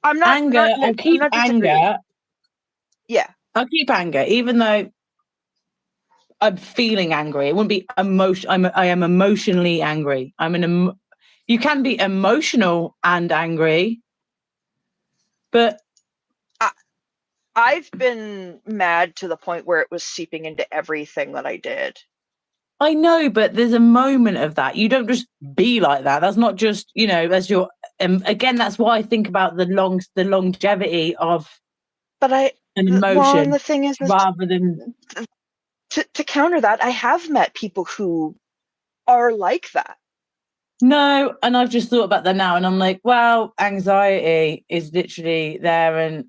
I'm not anger. I'll keep anger. Yeah, I'll keep anger, even though I'm feeling angry. It wouldn't be emotion. I am emotionally angry. You can be emotional and angry, but I've been mad to the point where it was seeping into everything that I did. I know, but there's a moment of that. You don't just be like that. That's not just, as your. Again, that's why I think about the longevity of an emotion. Well, and the thing is rather than to counter that, I have met people who are like that. No, and I've just thought about that now, and I'm like, well, anxiety is literally there, and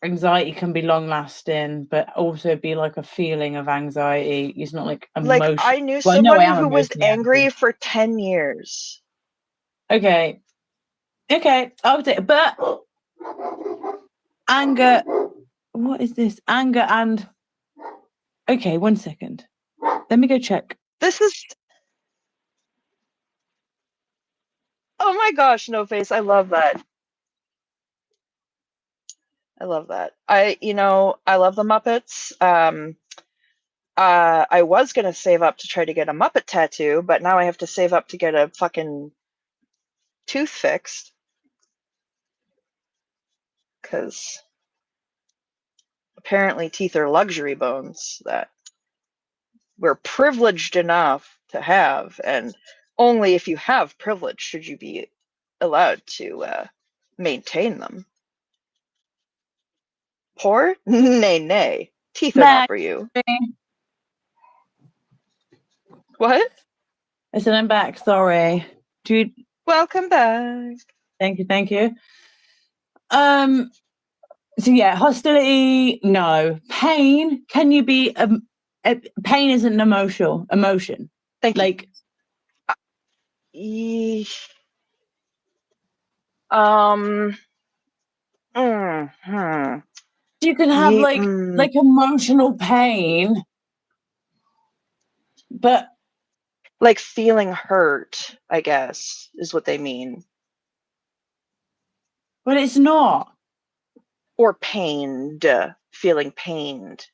anxiety can be long lasting, but also be like a feeling of anxiety. It's not like Like, emotion. I knew Well, I know I someone am who was emotionally angry anxious. for 10 years. Okay, I would say, but anger. What is this? Anger and. Okay, 1 second. Let me go check. This is. Oh my gosh, No Face. I love that. I love that. I love the Muppets. I was gonna save up to try to get a Muppet tattoo, but now I have to save up to get a fucking tooth fixed. Because apparently teeth are luxury bones that we're privileged enough to have, and only if you have privilege should you be allowed to maintain them. Poor? Nay, nay. Teeth are not for you. What? I said I'm back. Sorry, dude. Welcome back. Thank you. So yeah, hostility. No. Pain. Can you be? Pain isn't an emotion. Thank like, you. You can have like emotional pain, but like feeling hurt, I guess, is what they mean. But it's not. Or pained, feeling pained.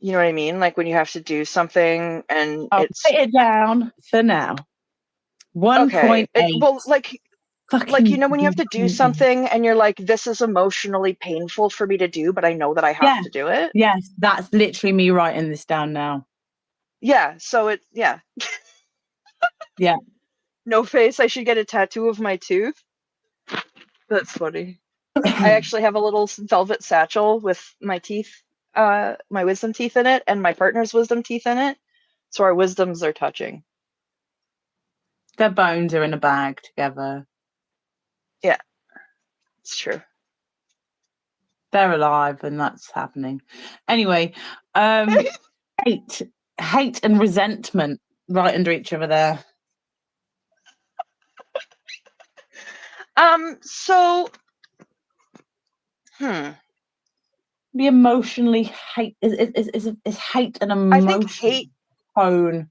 You know what I mean? Like when you have to do something and I'll it's. write it down for now. 1.8. Okay. Well, like when you have to do something and you're like, this is emotionally painful for me to do, but I know that I have to do it. Yes, that's literally me writing this down now. Yeah, so yeah. Yeah. No Face, I should get a tattoo of my tooth. That's funny. I actually have a little velvet satchel with my teeth, my wisdom teeth in it, and my partner's wisdom teeth in it. So our wisdoms are touching. Their bones are in a bag together. Yeah, it's true. They're alive, and that's happening. Anyway, hate and resentment right under each other there. So, Be emotionally hate is hate an emotional tone.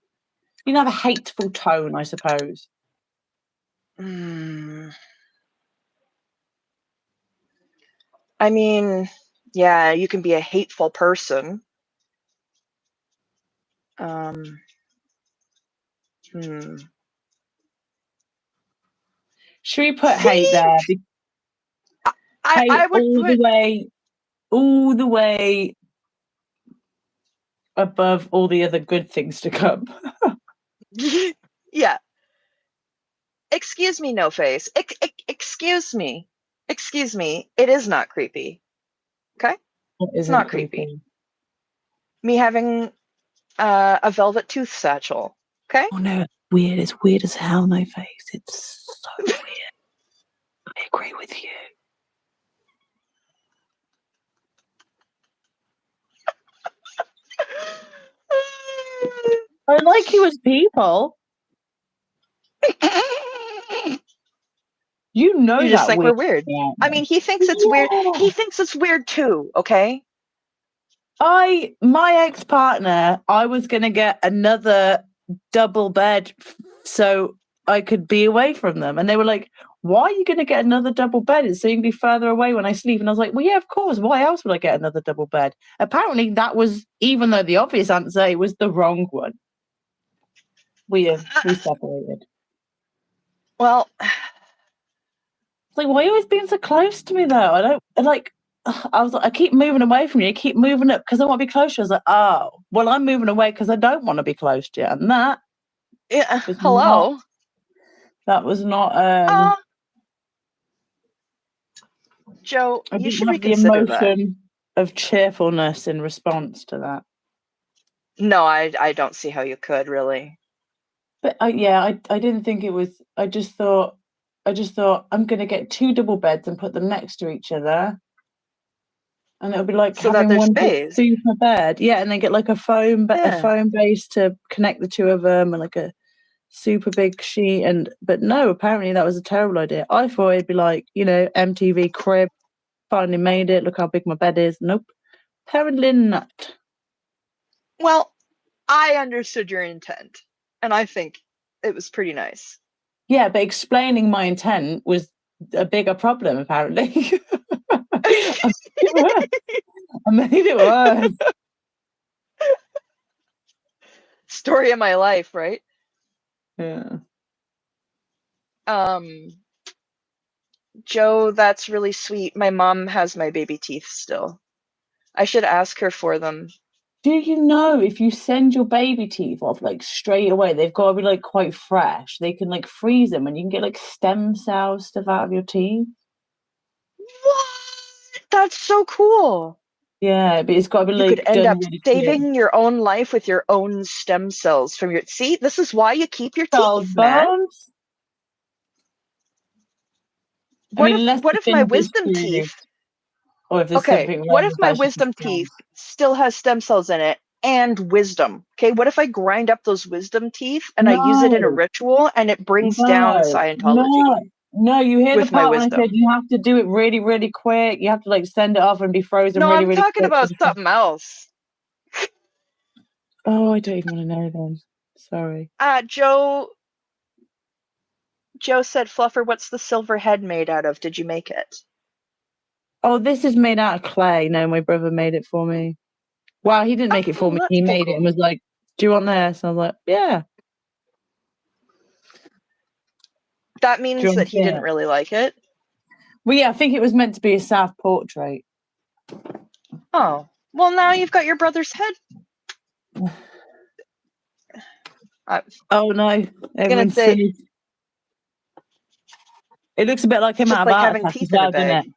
You know, have a hateful tone, I suppose. I mean, yeah, you can be a hateful person. Should we put hate there? I would all the way above all the other good things to come. Yeah. Excuse me, No Face. Excuse me. It is not creepy. Okay? It's not creepy. Me having a velvet tooth satchel. Okay? Oh no, weird. It's weird as hell, No Face. It's so weird. I agree with you. I like you as people. You know you just think we're weird. I mean, he thinks it's weird. He thinks it's weird too, okay? My ex-partner, I was going to get another double bed so I could be away from them. And they were like, why are you going to get another double bed? It's so you can be further away when I sleep. And I was like, well, yeah, of course. Why else would I get another double bed? Apparently that was, even though the obvious answer, it was the wrong one. We separated. Well, it's like, why are you always being so close to me though? I keep moving away from you. I keep moving up because I want to be close to you. I was like, oh, well, I'm moving away because I don't want to be close to you. And that hello. That was not Joe, I you didn't should have the reconsider that. emotion of cheerfulness in response to that. No, I don't see how you could really. But I didn't think it was. I just thought I'm gonna get 2 double beds and put them next to each other, and it'll be like So that having there's one big space. super bed. Yeah, and then get like a foam Yeah. base to connect the 2 of them, and like a super big sheet. But no, apparently that was a terrible idea. I thought it'd be like, MTV Crib, finally made it. Look how big my bed is. Nope, apparently not. Well, I understood your intent, and I think it was pretty nice. Yeah, but explaining my intent was a bigger problem, apparently. I made it worse. Story of my life, right? Yeah. Joe, that's really sweet. My mom has my baby teeth still. I should ask her for them. Do you know if you send your baby teeth off like straight away, they've got to be like quite fresh. They can like freeze them and you can get like stem cell stuff out of your teeth. What? That's so cool. Yeah, but it's got to be You could like end done up really quick. saving your own life with your own stem cells from your. See, this is why you keep your Skull teeth, man. bones. What unless if the my thing is wisdom screwed, teeth? or if there's Okay, something what wrong if with my that, should be wisdom scanned. teeth still has stem cells in it and wisdom? Okay, what if I grind up those wisdom teeth and I use it in a No, ritual and it brings down Scientology no. You hear the with my part when I said wisdom? you have to do it really, really quick. You have to like send it off and be frozen No, really, I'm really talking quick. about something else. Oh, I don't even want to know then. Sorry. Joe said, Fluffer, what's the silver head made out of? Did you make it? Oh, this is made out of clay. No, my brother made it for me. Well, he didn't make it for me. That's He so made it cool. and was like, "Do you want this?" And I was like, "Yeah." That means that he didn't really like it. Well, yeah, I think it was meant to be a self-portrait. Oh, well, now you've got your brother's head. Oh no, everyone's say- silly. It looks a bit like him It's out just of like Art having Attack teeth as in a well, doesn't bag. it?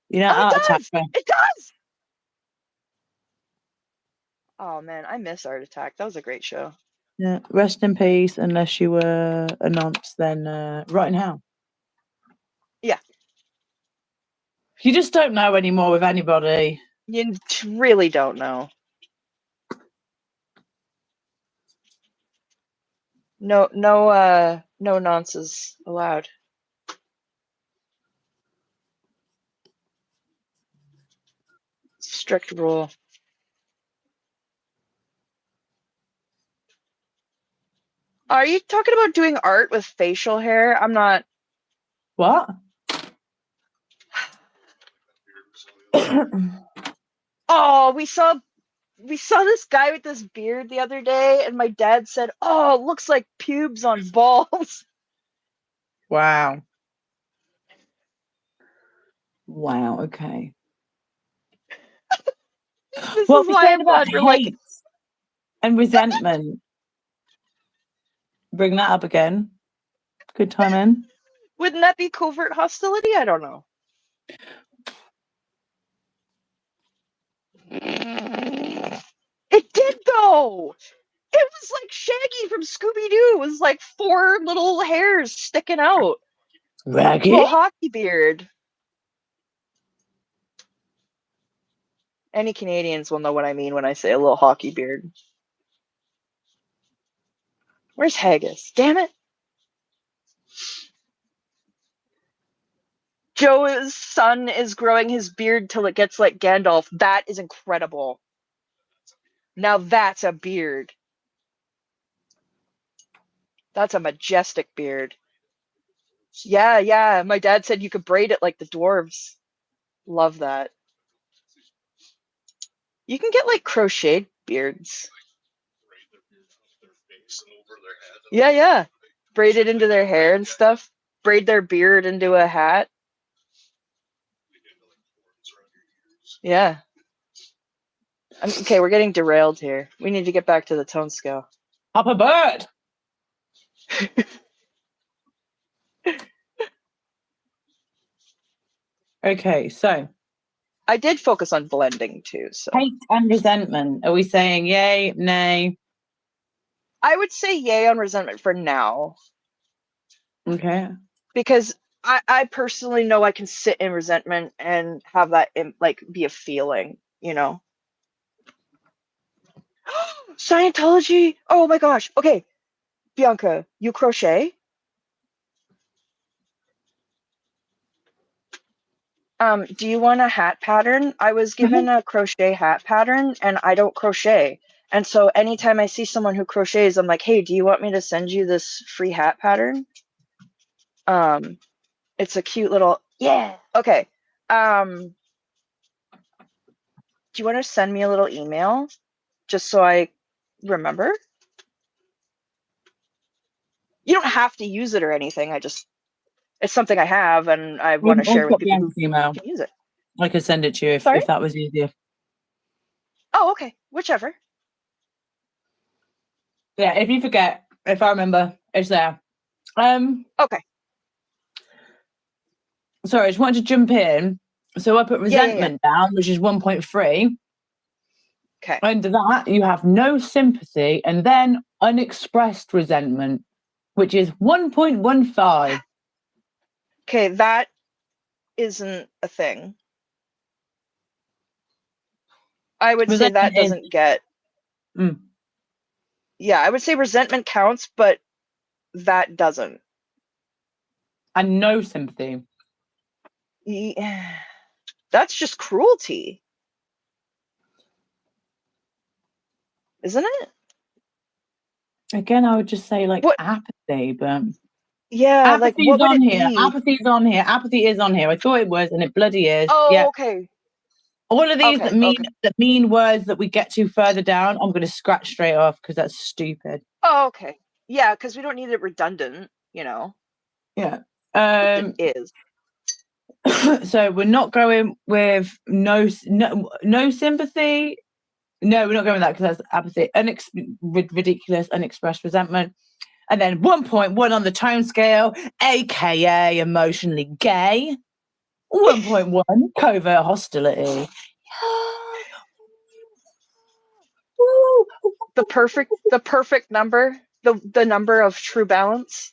You know, Oh, Art it Attack. does! It does! Oh man, I miss Art Attack. That was a great show. Yeah, rest in peace. Unless you were a nonce, then right in hell. Yeah. You just don't know anymore with anybody. You really don't know. No nonsense allowed. Strict rule. Are you talking about doing art with facial hair? I'm not. What? Oh, we saw this guy with this beard the other day, and my dad said, "Oh, it looks like pubes on balls." Wow. Wow. Okay. This What is we why saying I'm about glad we're like. hate and resentment? Bring that up again. Good time in. Wouldn't that be covert hostility? I don't know. It did though. It was like Shaggy from Scooby Doo. It was like 4 little hairs sticking out. Raggy? Little hockey beard. Any Canadians will know what I mean when I say a little hockey beard. Where's Haggis? Damn it. Joe's son is growing his beard till it gets like Gandalf. That is incredible. Now that's a beard. That's a majestic beard. Yeah. My dad said you could braid it like the dwarves. Love that. You can get like crocheted beards. Yeah. Braid it into their hair and stuff. Braid their beard into a hat. Yeah. Okay, we're getting derailed here. We need to get back to the tone scale. Up a bird. Okay, so I did focus on blending too, so hate and resentment. Are we saying yay, nay? I would say yay on resentment for now, Okay. because I personally know I can sit in resentment and have that like be a feeling, you know. Scientology. Oh my gosh. Okay, Bianca, you crochet? Do you want a hat pattern? I was given a crochet hat pattern and I don't crochet. And so anytime I see someone who crochets, I'm like, hey, do you want me to send you this free hat pattern? It's a cute little, yeah. Okay. Do you want to send me a little email just so I remember? You don't have to use it or anything. It's something I have and I want to I'll share with put people who Bianca's email. can use it. I could send it to you Sorry? if that was easier. Oh, okay. Whichever. Yeah, if you forget, if I remember, it's there. Okay. Sorry, I just wanted to jump in. So I put Yeah. resentment down, which is 1.3. Okay. Under that, you have no sympathy, and then unexpressed resentment, which is 1.15. Okay, that isn't a thing. I would say that Resentment is doesn't get. Mm. Yeah, I would say resentment counts, but that doesn't. and no sympathy. Yeah. That's just cruelty, isn't it? Again, I would just say like What? apathy, but Yeah, like apathy's what would on it here. be? Apathy's on here. Apathy is on here. I thought it was, and it bloody is. Oh, Yeah. okay. All of these Okay. that mean words that we get to further down, I'm going to scratch straight off because that's stupid. Oh, okay. Yeah, because we don't need it redundant, you know. Yeah. It is. So we're not going with no sympathy. No, we're not going with that because that's apathy. Ridiculous, unexpressed resentment. And then 1.1 on the tone scale, aka emotionally gay. 1.1 covert hostility. The perfect number, the number of true balance.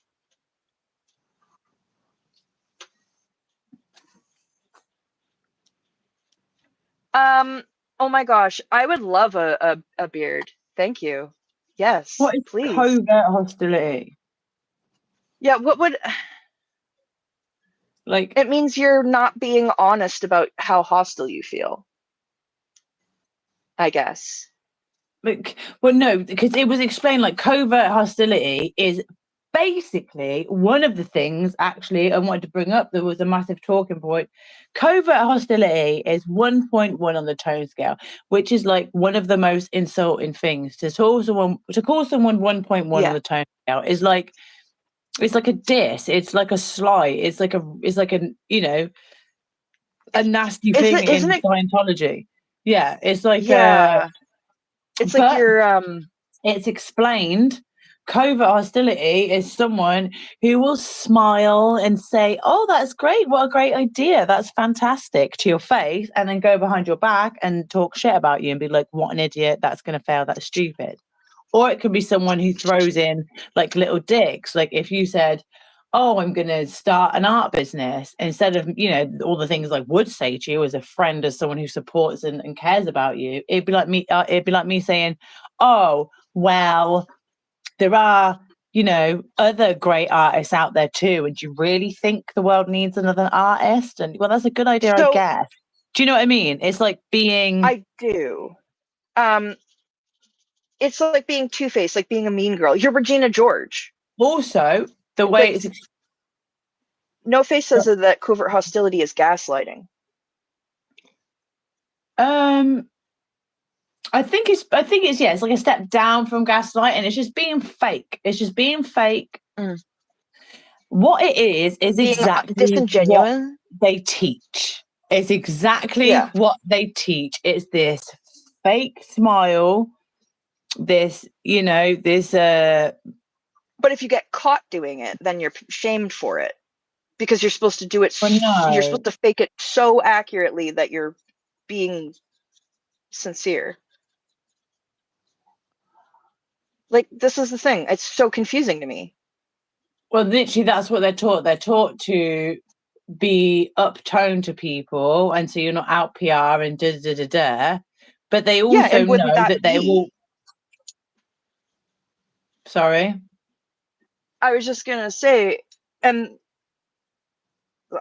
Oh my gosh, I would love a beard. Thank you. Yes, What is please. covert hostility? Yeah, what would Like, it means you're not being honest about how hostile you feel, I guess. well, no, because it was explained like covert hostility is basically one of the things actually I wanted to bring up that was a massive talking point. Covert hostility is 1.1 on the tone scale, which is like one of the most insulting things to call someone 1.1 Yeah. on the tone scale is like it's like a diss, it's like a slight, it's like a you know a nasty thing in Isn't it? Scientology. Yeah, it's like Yeah. It's like but you're it's explained. Covert hostility is someone who will smile and say, "Oh, that's great. What a great idea. That's fantastic," to your face, and then go behind your back and talk shit about you and be like, "What an idiot. That's going to fail. That's stupid." Or it could be someone who throws in like little dicks. Like if you said, "Oh, I'm going to start an art business," instead of, you know, all the things I would say to you as a friend, as someone who supports and cares about you, it'd be like me saying, "Oh, well, there are, you know, other great artists out there too. And do you really think the world needs another artist?" And well, that's a good idea, I so guess. Do you know what I mean? It's like being. I do. It's like being two-faced, like being a mean girl. You're Regina George. Also, the way Like, it's. No Face says that covert hostility is gaslighting. I think it's yeah, it's like a step down from gaslighting. It's just being fake. It's just being fake. What it is Being exactly what disingenuous. they teach. It's exactly what they teach. It's this fake smile, this, you know, this But if you get caught doing it, then you're shamed for it. because you're supposed to do it. Well, You're no. supposed to fake it so accurately that you're being sincere. Like, this is the thing. It's so confusing to me. Well, literally, that's what they're taught. They're taught to be uptone to people, and so you're not out PR and da da da da. But they also and wouldn't know that that they be- will. Sorry, I was just gonna say, and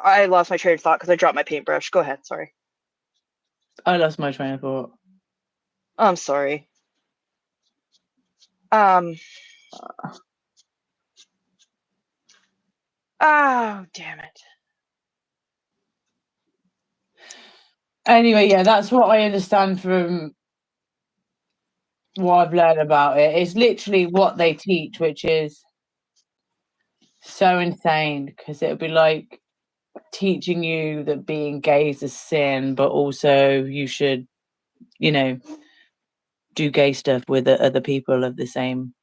I lost my train of thought because I dropped my paintbrush. Go ahead. Sorry. I lost my train of thought. I'm sorry. Oh, damn it. Anyway, yeah, that's what I understand from what I've learned about it. It's literally what they teach, which is so insane, because it would be like teaching you that being gay is a sin, but also you should, you know, do gay stuff with other people of the same.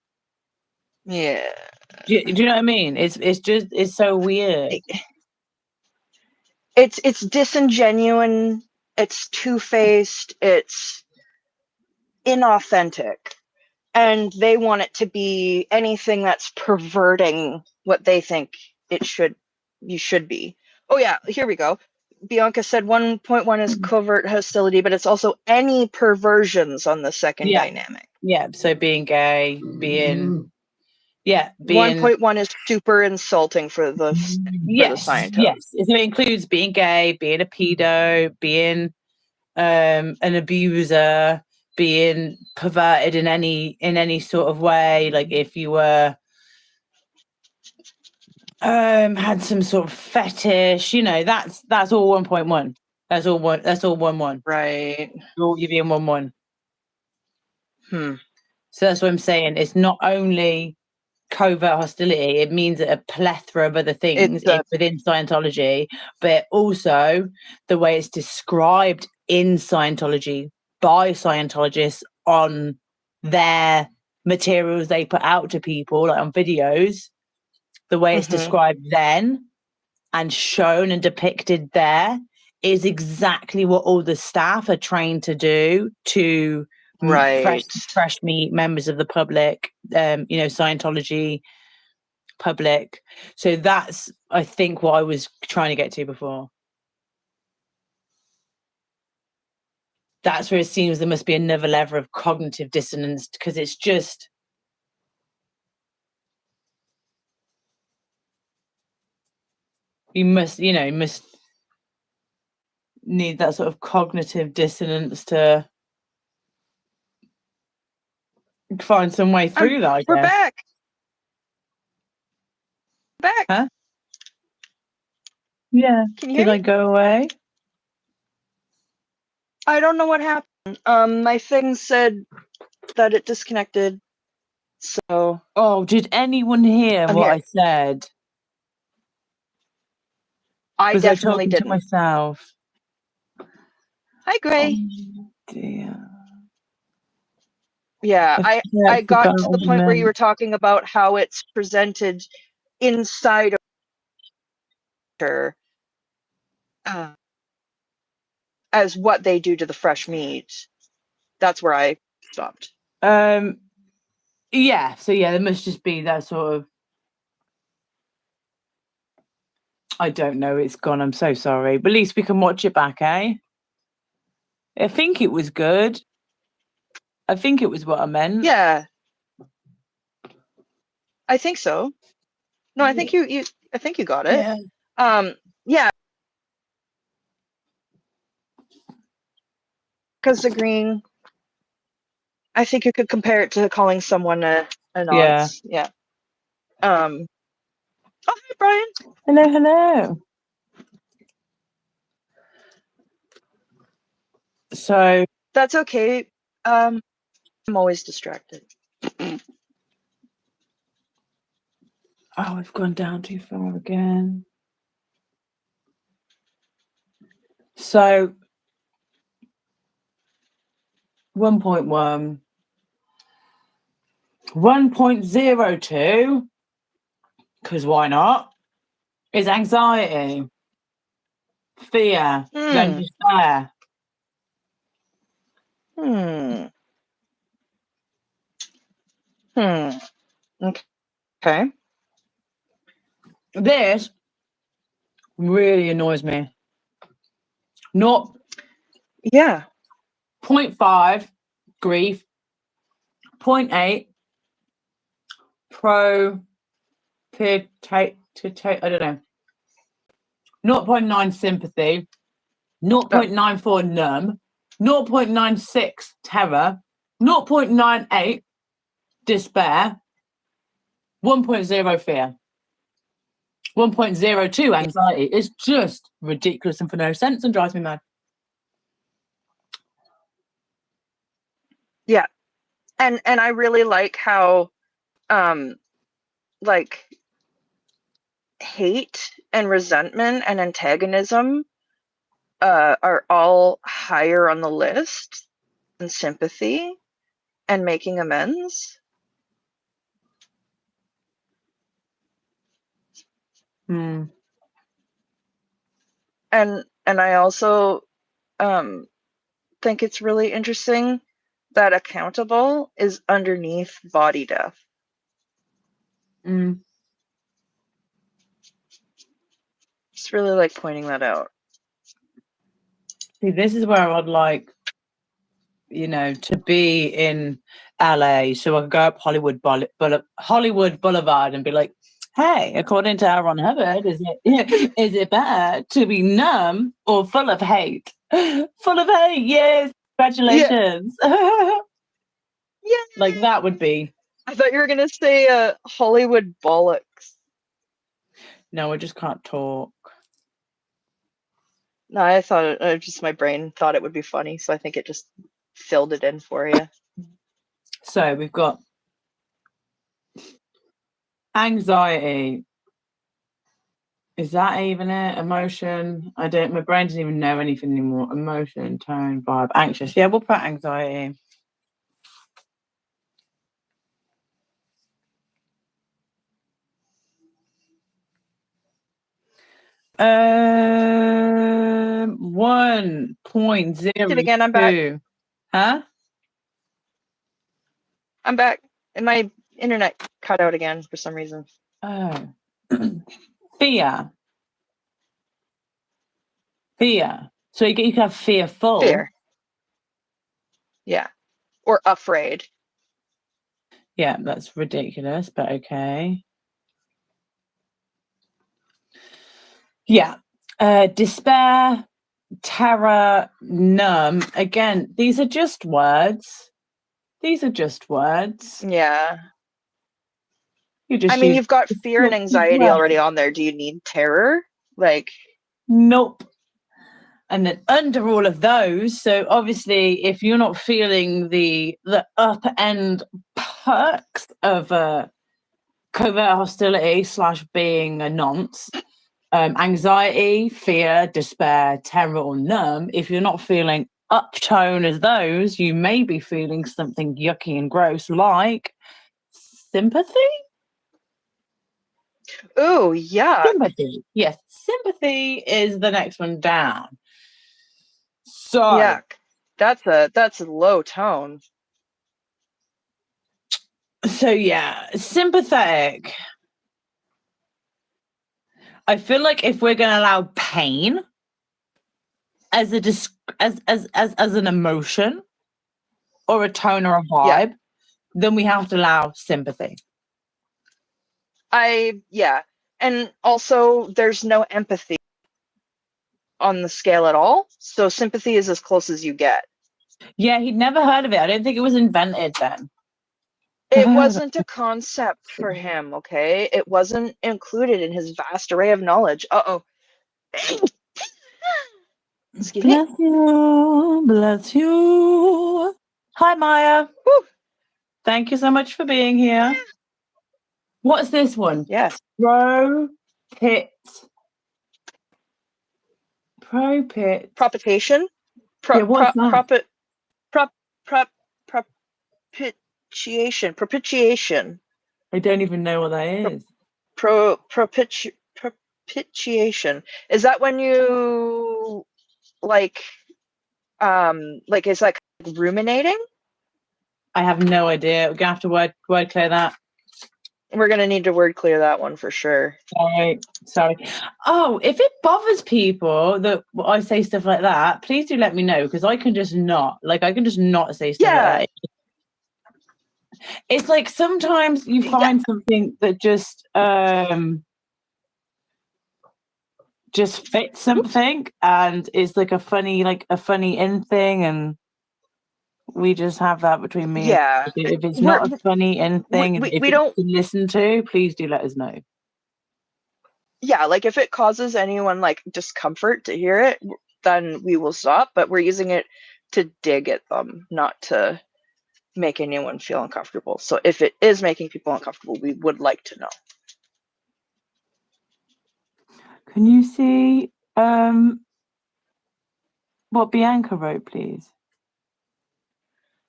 Yeah. Do you know what I mean? It's so weird. It's disingenuous. It's two-faced. It's inauthentic. And they want it to be anything that's perverting what they think you should be. Oh yeah, here we go. Bianca said 1.1 is covert hostility, but it's also any perversions on the second dynamic. Yeah, so being gay, being 1.1 is super insulting for the Sciento. Yes. So it includes being gay, being a pedo, being an abuser, being perverted in any sort of way. Like if you were had some sort of fetish, that's all 1.1. That's all 1.1. Right. You're being 1.1. So that's what I'm saying. It's not only covert hostility, it means a plethora of other things within Scientology, but also the way it's described in Scientology by Scientologists on their materials they put out to people, like on videos, the way it's described then and shown and depicted there is exactly what all the staff are trained to do to fresh meat members of the public, Scientology public. So that's, I think, what I was trying to get to before. That's where it seems there must be another level of cognitive dissonance, because it's just you must need that sort of cognitive dissonance to find some way through that, I guess. We're back. Huh? Yeah. Can you hear me? I go away? I don't know what happened. My thing said that it disconnected. So. Oh, did anyone hear what I said? I definitely didn't. To myself. Hi, Gray. Oh, dear. Yeah, I got to the point where you were talking about how it's presented inside of her as what they do to the fresh meat. That's where I stopped. Yeah, so there must just be that sort of, I don't know, it's gone, I'm so sorry, but at least we can watch it back, eh? I think it was good. I think it was what I meant. Yeah, I think so. No, I think you got it. Yeah. Because agreeing, I think you could compare it to calling someone an nonce. Yeah. Oh, hi, Brian. Hello. So that's okay. I'm always distracted. Oh, I've gone down too far again. So 1.1, 1.02, because why not? is anxiety, fear, then despair. Okay. This really annoys me. Not Yeah. 0.5 grief, 0.8 I don't know. 0.9 sympathy, 0.94 numb, 0.96 terror, 0.98 despair, 1.0 fear, 1.02 anxiety. It's just ridiculous and for no sense and drives me mad. Yeah. And I really like how like hate and resentment and antagonism are all higher on the list than sympathy and making amends. Hmm. And I also think it's really interesting that accountable is underneath body death. Just really like pointing that out. See, this is where I'd like, you know, to be in LA, so I could go up Hollywood Boulevard and be like, "Hey, according to Aaron Hubbard, is it better to be numb or full of hate? Full of hate, yes, congratulations." Yeah. Like that would be. I thought you were gonna say Hollywood bollocks. No, I just can't talk. No, I thought just my brain thought it would be funny, so I think it just filled it in for you. So we've got anxiety. Is that even it? Emotion? My brain doesn't even know anything anymore. Emotion, tone, vibe, anxious. Yeah, we'll put anxiety. Um, 1.02. Again, I'm back. Huh? I'm back. And my internet cut out again for some reason. Oh. Fear. Fear. So you can have fearful. Fear. Yeah. Or afraid. Yeah, that's ridiculous, but okay. Yeah. Despair, terror, numb. Again, these are just words. These are just words. Yeah. You just I mean, you've got fear and anxiety already on there. Do you need terror? Like, nope. And then under all of those, so obviously, if you're not feeling the upper end perks of covert hostility / being a nonce, anxiety, fear, despair, terror, or numb, if you're not feeling uptone as those, you may be feeling something yucky and gross like sympathy. ooh, yeah. Sympathy. Yes, sympathy is the next one down. So Yuck. That's a low tone. So yeah, sympathetic. I feel like if we're going to allow pain as as an emotion or a tone or a vibe, then we have to allow sympathy. And also there's no empathy on the scale at all. So sympathy is as close as you get. Yeah, he'd never heard of it. I don't think it was invented then. It wasn't a concept for him, okay? It wasn't included in his vast array of knowledge. Uh-oh. Excuse me. Bless you. Bless you. Hi, Maya. Whew. Thank you so much for being here. What's this one? Yes. Propitiation. Propitiation? Propitiation. I don't even know what that is. propitiation. Is that when you like is that kind of ruminating? I have no idea. We're gonna have to word clear that. We're gonna need to word clear that one for sure. Sorry. Oh, if it bothers people that I say stuff like that, please do let me know, because I can just not say stuff like that. It's like sometimes you find something that just fits something, and it's like a funny in thing, and we just have that between me. Yeah. And if it's not a funny in thing, and if we you don't can listen to, please do let us know. Yeah, like if it causes anyone like discomfort to hear it, then we will stop. But we're using it to dig at them, not to make anyone feel uncomfortable. So if it is making people uncomfortable, we would like to know. Can you see what Bianca wrote, please?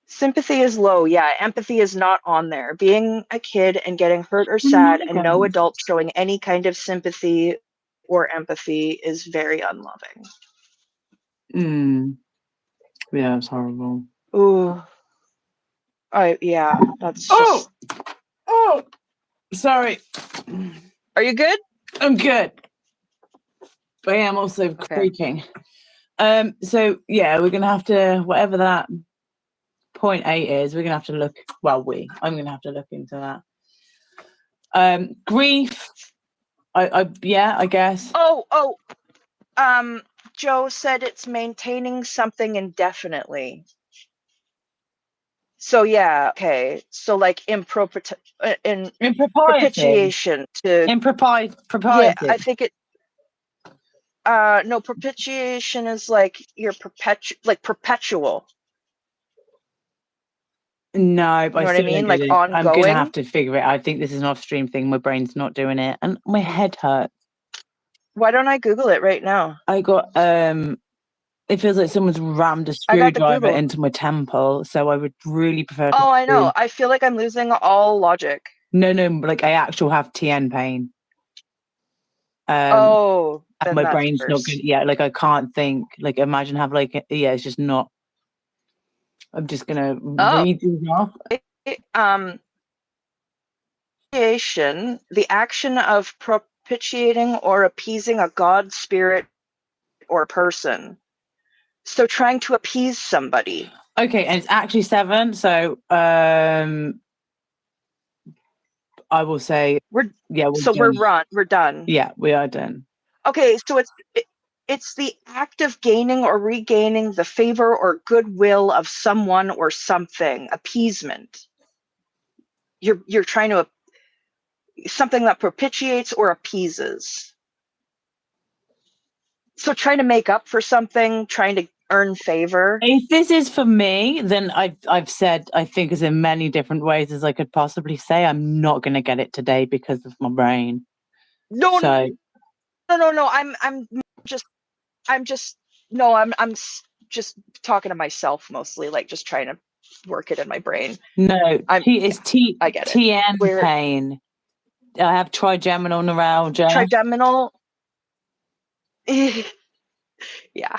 Sympathy is low. Yeah, empathy is not on there. Being a kid and getting hurt or sad and no adult showing any kind of sympathy or empathy is very unloving. Yeah, it's horrible. Ooh. Yeah, that's just... Oh, sorry. Are you good? I'm good. But I am also creaking. So yeah, we're gonna have to, whatever that 0.8 is, we're gonna have to look. I'm gonna have to look into that. Grief. I guess. Joe said it's maintaining something indefinitely. So yeah, okay. So like in propitiation to propriety. Yeah, I think it. No, propitiation is like your perpetual. No, but you know what I mean? Like ongoing. I'm gonna have to figure it. I think this is an off-stream thing. My brain's not doing it, and my head hurts. Why don't I Google it right now? I got it feels like someone's rammed a screwdriver into my temple, so I would really prefer to... I know. I feel like I'm losing all logic. No, like I actually have TN pain. And my brain's not good. Yeah, like I can't think. Like imagine have like it's just not... I'm just gonna read these off. Propitiation, the action of propitiating or appeasing a god, spirit, or person. So trying to appease somebody. Okay, and it's actually 7. So I will say we're done. Yeah, we are done. Okay, so it's the act of gaining or regaining the favor or goodwill of someone or something. Appeasement. You're trying to something that propitiates or appeases. So trying to make up for something, trying to earn favor. If this is for me, then I've said I think as in many different ways as I could possibly say. I'm not going to get it today because of my brain. No. I'm just talking to myself mostly, like just trying to work it in my brain. No, I get it. TN pain. I have trigeminal neuralgia. Trigeminal. Yeah.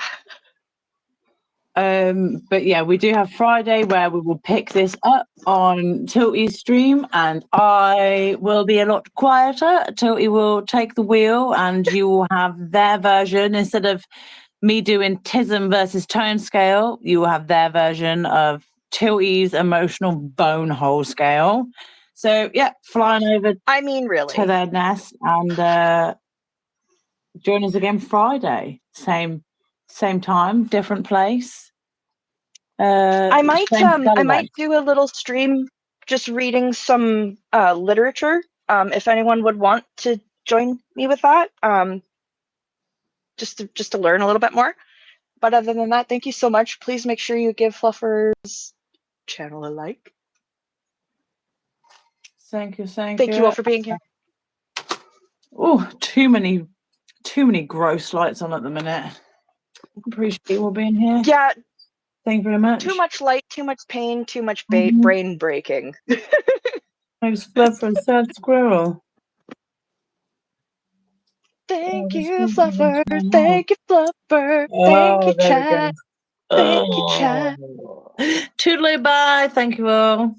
But yeah, we do have Friday where we will pick this up on Tilty's stream, and I will be a lot quieter. Tilty will take the wheel, and you will have their version. Instead of me doing Tism versus Tone Scale, you will have their version of Tilty's emotional bone hole scale. So yeah, flying over to their nest, and join us again Friday. Same time, different place. I might do a little stream just reading some literature. If anyone would want to join me with that, just to learn a little bit more. But other than that, thank you so much. Please make sure you give Fluffer's channel a like. Thank you. Thank you all for being here. Oh, too many gross lights on at the minute. Appreciate you all being here. Yeah. Thank you very much. Too much light, too much pain, too much brain breaking. Thanks, Fluffer, sad squirrel. Thank you, Fluffer. Thank you, Fluffer. Thank you, there we go. chat. Thank you, chat. Toodaloo, bye. Thank you all.